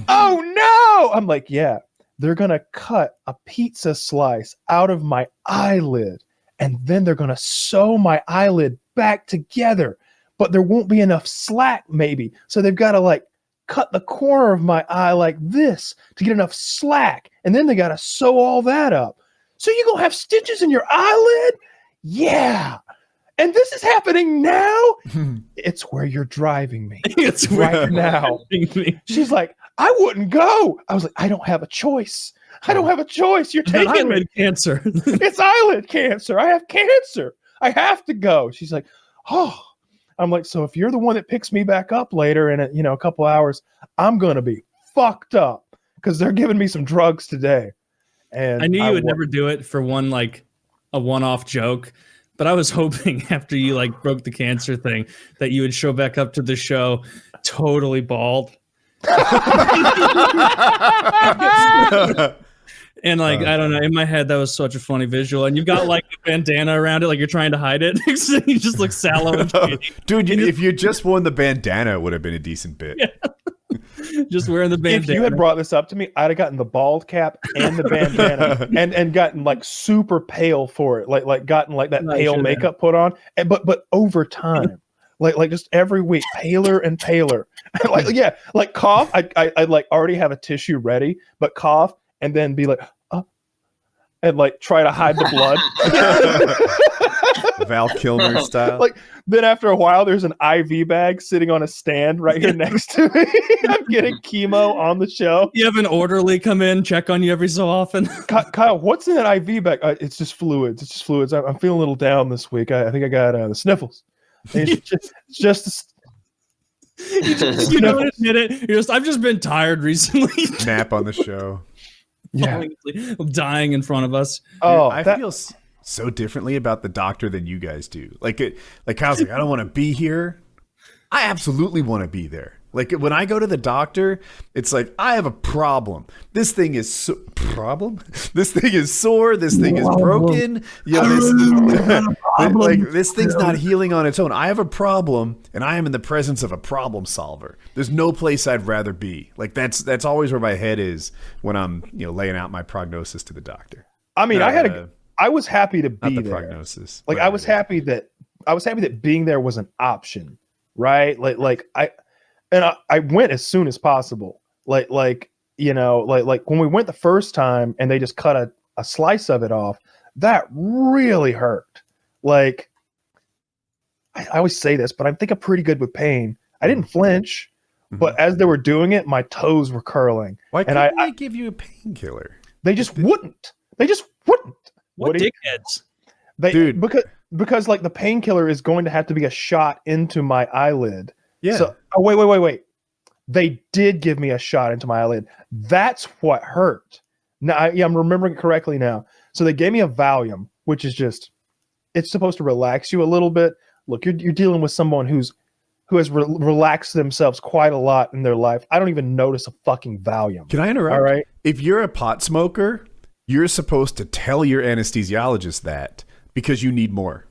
oh no. I'm like, yeah, they're going to cut a pizza slice out of my eyelid and then they're going to sew my eyelid back together, but there won't be enough slack maybe. So they've got to like cut the corner of my eye like this to get enough slack. And then they got to sew all that up. So you're going to have stitches in your eyelid? Yeah. And this is happening now? It's where you're driving me. It's right now. She's like, I wouldn't go. I was like, I don't have a choice. I don't have a choice. You're taking eyelid me. cancer. It's eyelid cancer. I have cancer. I have to go. She's like, oh. I'm like, so if you're the one that picks me back up later in a couple hours, I'm going to be fucked up because they're giving me some drugs today. And I knew you would never do it for a one-off joke, but I was hoping after you like broke the cancer thing that you would show back up to the show totally bald. And like, I don't know, in my head, that was such a funny visual. And you've got like a bandana around it, like you're trying to hide it. You just look sallow and shady. Dude, if you just worn the bandana, it would have been a decent bit. Yeah. Just wearing the bandana. If you had brought this up to me, I'd have gotten the bald cap and the bandana and gotten like super pale for it. Like gotten like that pale makeup put on. But over time, like just every week, paler and paler. Like cough. I'd like already have a tissue ready, but cough. And then be like, and like try to hide the blood. Val Kilmer style. Like then after a while, there's an IV bag sitting on a stand right here next to me. I'm getting chemo on the show. You have an orderly come in, check on you every so often. Kyle, what's in that IV bag? It's just fluids. It's just fluids. I'm feeling a little down this week. I think I got the sniffles. It's just you don't admit it. I've just been tired recently. Nap on the show. Yeah, dying in front of us. Oh, I feel so differently about the doctor than you guys do. Like Kyle's like, I don't want to be here. I absolutely want to be there. Like when I go to the doctor, it's like I have a problem. This thing is This thing is sore. This thing is broken. This thing's not healing on its own. I have a problem, and I am in the presence of a problem solver. There's no place I'd rather be. Like that's always where my head is when I'm laying out my prognosis to the doctor. I mean, I was happy to be there. Prognosis. Like I was happy that being there was an option, right? I went as soon as possible. Like when we went the first time and they just cut a slice of it off, that really hurt. Like I always say this, but I think I'm pretty good with pain. I didn't flinch, but as they were doing it, my toes were curling. Why couldn't I give you a painkiller? They just wouldn't. They just wouldn't. What dickheads? Dude. Because like the painkiller is going to have to be a shot into my eyelid. Yeah. So wait. They did give me a shot into my eyelid. That's what hurt. Now I'm remembering correctly now. So they gave me a Valium, which is it's supposed to relax you a little bit. Look, you're dealing with someone who has relaxed themselves quite a lot in their life. I don't even notice a fucking Valium. Can I interrupt? All right. If you're a pot smoker, you're supposed to tell your anesthesiologist that because you need more.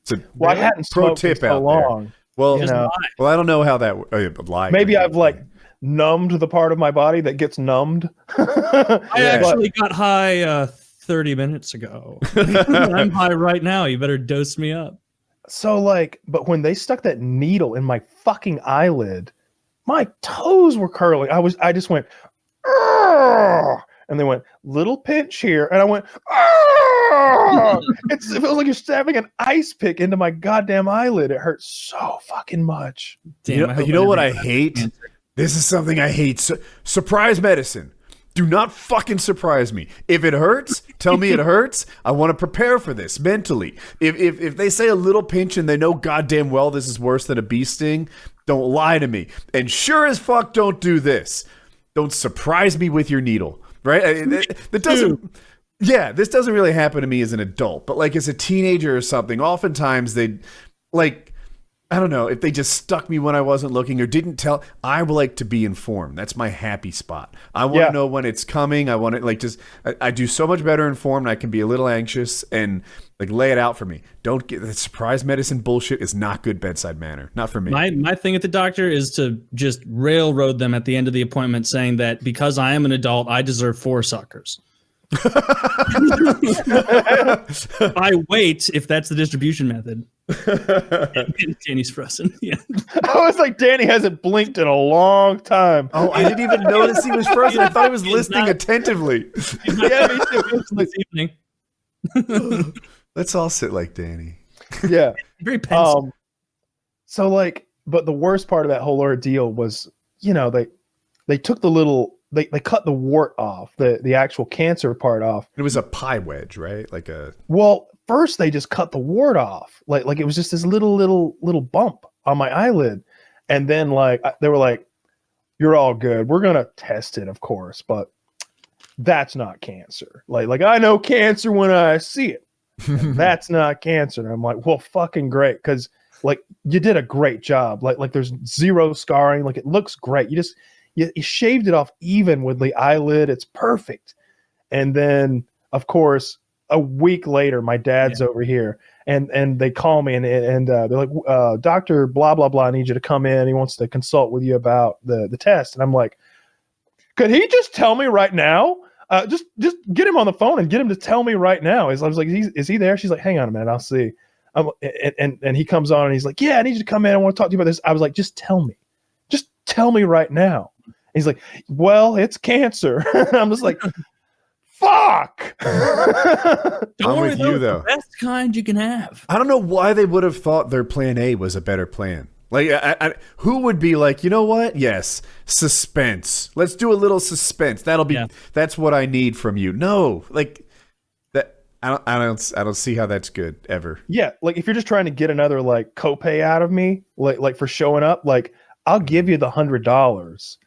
So I hadn't smoked for so long. There. Well, I don't know how that maybe I've like numbed the part of my body that gets numbed. I actually got high 30 minutes ago. I'm high right now. You better dose me up. So but when they stuck that needle in my fucking eyelid, my toes were curling. I just went, argh! And they went, little pinch here. And I went, it feels like you're stabbing an ice pick into my goddamn eyelid. It hurts so fucking much. Damn, you know what I hate? This is something I hate. Surprise medicine. Do not fucking surprise me. If it hurts, tell me it hurts. I want to prepare for this mentally. If they say a little pinch and they know goddamn well this is worse than a bee sting, don't lie to me. And sure as fuck don't do this. Don't surprise me with your needle. Right? That doesn't. Yeah, this doesn't really happen to me as an adult, but like as a teenager or something, oftentimes they like I don't know if they just stuck me when I wasn't looking or didn't tell. I like to be informed. That's my happy spot. I want to know when it's coming. I want to I do so much better informed. I can be a little anxious and like lay it out for me. Don't get the surprise medicine bullshit is not good bedside manner. Not for me. My thing at the doctor is to just railroad them at the end of the appointment saying that because I am an adult, I deserve 4 suckers. I wait if that's the distribution method. And Danny's frozen. Yeah. I was like, Danny hasn't blinked in a long time. Oh, I didn't even notice he was frozen. I thought he was listening attentively. Yeah, me too. This evening. Let's all sit like Danny. Yeah. Very pensive. So like, but the worst part of that whole ordeal was, you know, they took the little. They cut the wart off, the actual cancer part off. It was a pie wedge, right? Well, first they just cut the wart off, like it was just this little bump on my eyelid, and then they were like, "You're all good. We're gonna test it, of course, but that's not cancer. Like I know cancer when I see it. That's not cancer." And I'm like, "Well, fucking great, because like you did a great job. Like there's zero scarring. Like it looks great. You shaved it off even with the eyelid. It's perfect." And then, of course, a week later, my dad's over here, and they call me and they're like, "Dr. blah, blah, blah, I need you to come in. He wants to consult with you about the test." And I'm like, "Could he just tell me right now? Just get him on the phone and get him to tell me right now." I was like, is he there? She's like, "Hang on a minute, I'll see." And he comes on and he's like, "Yeah, I need you to come in. I want to talk to you about this." I was like, "Just tell me. Just tell me right now." He's like, "Well, it's cancer." I'm just like, fuck. Don't worry, with you, though. The best kind you can have. I don't know why they would have thought their plan A was a better plan. Like, who would be like, you know what? Yes, suspense. Let's do a little suspense. That's what I need from you. No, like that. I don't see how that's good ever. Yeah, like if you're just trying to get another like copay out of me, like for showing up, like I'll give you the $100.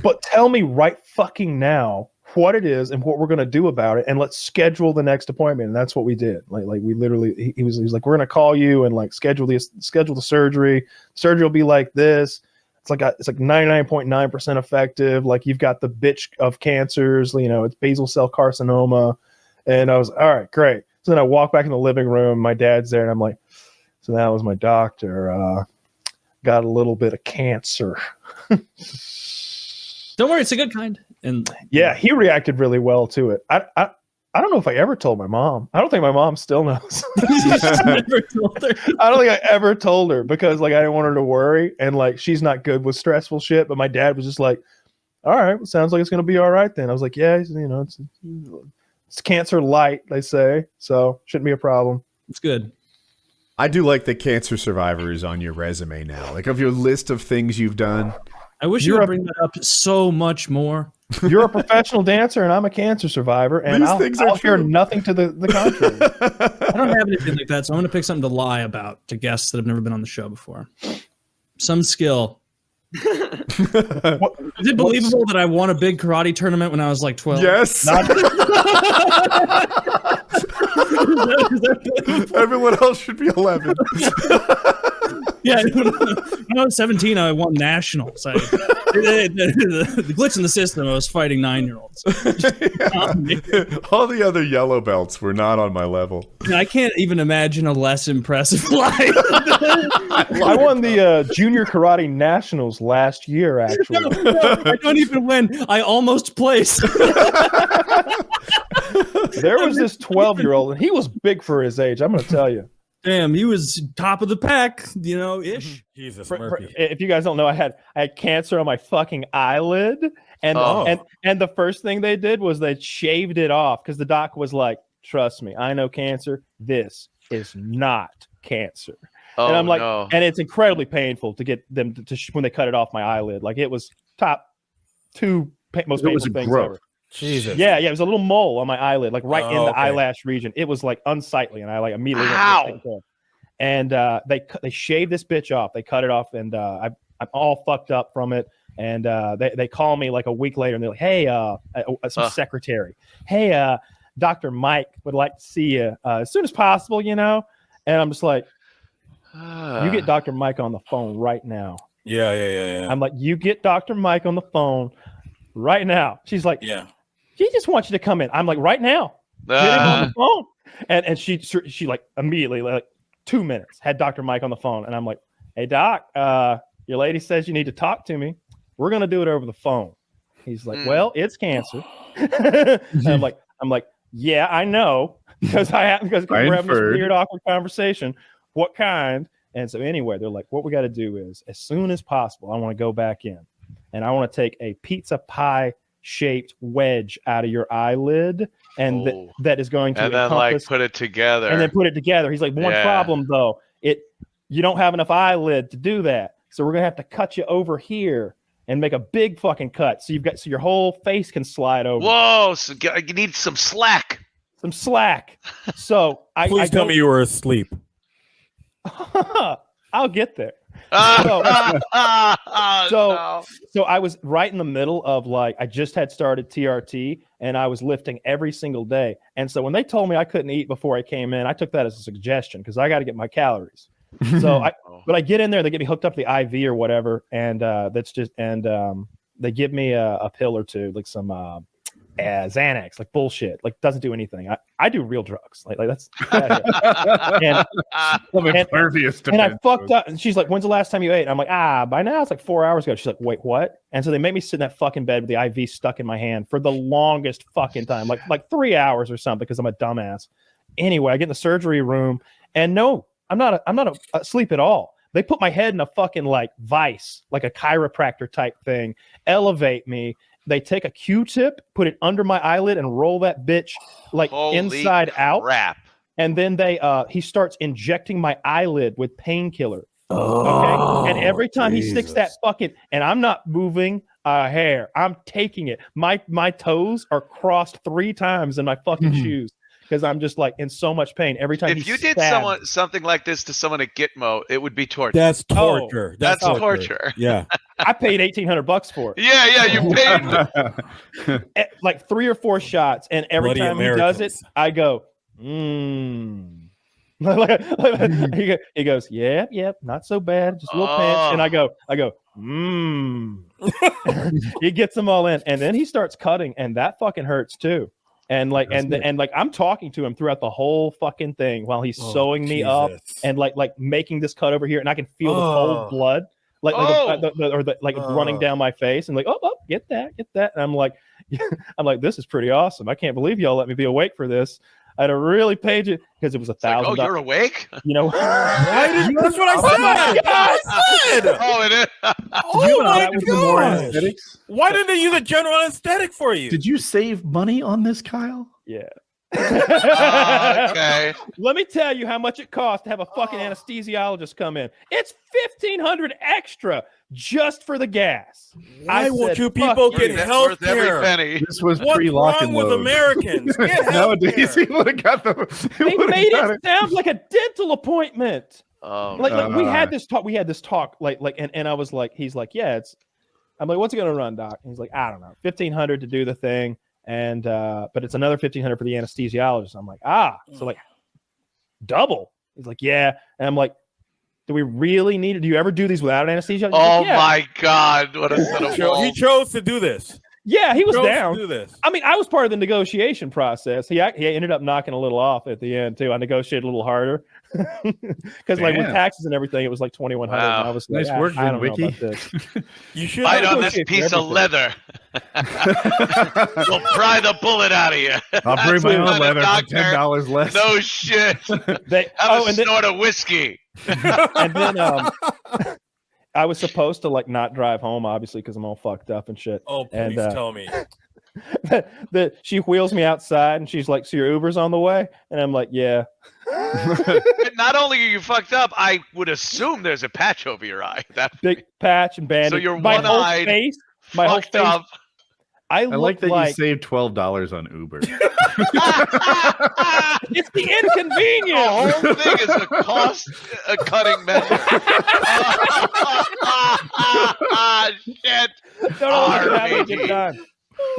But tell me right fucking now what it is and what we're going to do about it, and let's schedule the next appointment. And that's what we did. Like we literally, he was like, "We're going to call you and like schedule the surgery. Surgery will be like this. It's like 99.9% effective. Like you've got the bitch of cancers. You know, it's basal cell carcinoma." And I was, all right, great. So then I walk back in the living room. My dad's there, and I'm like, "So that was my doctor. Got a little bit of cancer." Don't worry, it's a good kind. And yeah, he reacted really well to it. I don't know if I ever told my mom. I don't think my mom still knows. Never told her. I don't think I ever told her because like I didn't want her to worry, and like she's not good with stressful shit. But my dad was just like, "All right, well, sounds like it's gonna be all right then." I was like, "Yeah, you know, it's cancer light, they say, so shouldn't be a problem." It's good. I do like that cancer survivor is on your resume now. Like of your list of things you've done. I wish you would bring that up so much more. You're a professional dancer, and I'm a cancer survivor, and I'll hear nothing to the contrary. I don't have anything like that, so I'm going to pick something to lie about to guests that have never been on the show before. Some skill. Is it believable that I won a big karate tournament when I was like 12? Yes. Everyone else should be 11. Yeah, when I was 17, I won nationals. The glitch in the system, I was fighting 9-year-olds. All the other yellow belts were not on my level. I can't even imagine a less impressive life. I won the junior karate nationals last year, actually. No, I don't even win. I almost placed. There was this 12-year-old, and he was big for his age. I'm going to tell you. Damn, he was top of the pack, you know, ish. Jesus, if you guys don't know, I had cancer on my fucking eyelid, and the first thing they did was they shaved it off because the doc was like, "Trust me, I know cancer. This is not cancer." And I'm like, and it's incredibly painful to get them to when they cut it off my eyelid. Like it was top 2 most painful things ever. Jesus. Yeah, it was a little mole on my eyelid, like right in the eyelash region. It was like unsightly, and I like immediately went to and they shaved this bitch off. They cut it off, and I'm all fucked up from it. And they call me like a week later, and they're like, "Hey, some secretary, hey, Dr. Mike would like to see you as soon as possible, you know." And I'm just like, You get Dr. Mike on the phone right now. Yeah. I'm like, you get Dr. Mike on the phone right now. She's like, Yeah. He just wants you to come in. I'm like, right now. Get him on the phone. And she like immediately, like 2 minutes, had Dr. Mike on the phone. And I'm like, hey, Doc, your lady says you need to talk to me. We're going to do it over the phone. He's like, well, it's cancer. And I'm like, yeah, I know. Because we're having this weird, awkward conversation. What kind? And so anyway, they're like, what we got to do is as soon as possible, I want to go back in and I want to take a pizza pie shaped wedge out of your eyelid. And that is going to then like put it together. And then put it together. He's like, one problem though, you don't have enough eyelid to do that. So we're going to have to cut you over here and make a big fucking cut. So your whole face can slide over. Whoa. So you need some slack. Some slack. So Please tell me you were asleep. I'll get there. So I was right in the middle of like, I just had started TRT and I was lifting every single day. And so when they told me I couldn't eat before I came in, I took that as a suggestion because I got to get my calories. So but I get in there, they get me hooked up to the IV or whatever. And they give me a pill or two, like some Xanax, like bullshit, like doesn't do anything. I do real drugs, like that's and I fucked up. And she's like, "When's the last time you ate?" I'm like, by now it's like 4 hours ago. She's like, "Wait, what?" And so they make me sit in that fucking bed with the IV stuck in my hand for the longest fucking time, like 3 hours or something, because I'm a dumbass. Anyway, I get in the surgery room, and no, I'm not asleep at all. They put my head in a fucking like vice, like a chiropractor type thing, elevate me. They take a Q-tip, put it under my eyelid, and roll that bitch like Holy inside out. Crap. And then he starts injecting my eyelid with painkiller. Okay. And every time he sticks that fucking, and I'm not moving a hair, I'm taking it. My toes are crossed 3 times in my fucking shoes. Because I'm just like in so much pain every time. If you did something like this to someone at Gitmo, it would be torture. That's torture. That's torture. Yeah. I paid $1,800 for it. Yeah, you paid like 3 or 4 shots, and every Bloody time Americans. he does it, I go, He goes, yep, not so bad, just a little pinch, and I go, He gets them all in, and then he starts cutting, and that fucking hurts too. And like, and I'm talking to him throughout the whole fucking thing while he's sewing me up and like making this cut over here, and I can feel the cold blood running down my face, and like, get that, and I'm like, this is pretty awesome. I can't believe y'all let me be awake for this. I had to really page it because it was $1,000. Like, you're awake? You know, that's what I said. Oh, it is. Oh my God! Why didn't they use a general anesthetic for you? Did you save money on this, Kyle? Yeah. Okay. Let me tell you how much it costs to have a fucking anesthesiologist come in. It's $1,500 extra just for the gas. Why won't you people get health care? This was What's pre-lock wrong and with load. Americans? Nowadays, he would have got the. They made it sound like a dental appointment. Like we had this talk. And I was like, he's like, yeah, I'm like, what's it gonna run, Doc? And he's like, I don't know, $1,500 to do the thing. And but it's another $1,500 for the anesthesiologist. I'm like, so like double. He's like, yeah. And I'm like, do we really need it? Do you ever do these without anesthesia? Oh my God, what a He chose to do this. Yeah, he was down. To do this. I mean, I was part of the negotiation process. He ended up knocking a little off at the end too. I negotiated a little harder because like with taxes and everything, it was like $2,100. Wow. I was like, Nice work, I don't Wiki. know about this. You should Bite on this piece of leather. We'll pry the bullet out of you. I'll bring my own leather for doctor. $10 less. No shit. Have a snort of whiskey. And then I was supposed to like not drive home, obviously, because I'm all fucked up and shit. Oh, please and, tell me. She wheels me outside and she's like, so your Uber's on the way? And I'm like, yeah. Not only are you fucked up, I would assume there's a patch over your eye. That big patch and bandage. So you're my whole one-eyed, face. My whole fucked face. up. I like that you saved $12 on Uber. It's the inconvenience. The whole thing is a cutting measure. Shit. Don't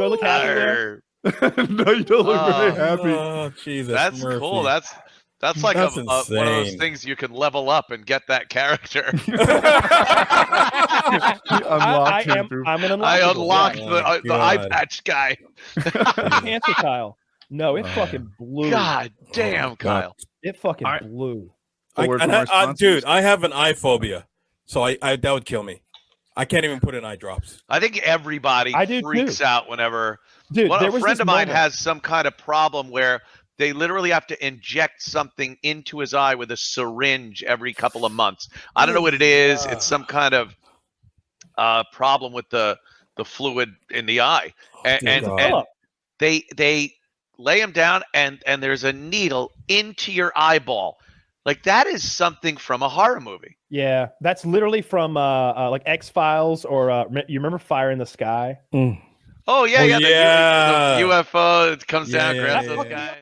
look happy there. No, you don't look very happy. Oh, Jesus. That's Murphy. cool. That's like That's one of those insane. things you can level up and get that character. I'm an I unlocked Oh, the eye God. patch guy. cancer, Kyle. No, it fucking blew. God damn, God. Kyle. It fucking Alright. blew. Dude, I have an eye phobia, so I that would kill me. I can't even put in eye drops. I think everybody I do freaks too. out whenever Dude, a there was friend this of mine moment- has some kind of problem where they literally have to inject something into his eye with a syringe every couple of months. I don't know what it is. It's some kind of problem with the fluid in the eye, and they lay him down, and there's a needle into your eyeball. Like that is something from a horror movie. Yeah, that's literally from like X-Files or you remember Fire in the Sky? Oh yeah, Oh, yeah, yeah. The UFO it comes down, Yeah, grabs yeah, those yeah. guys.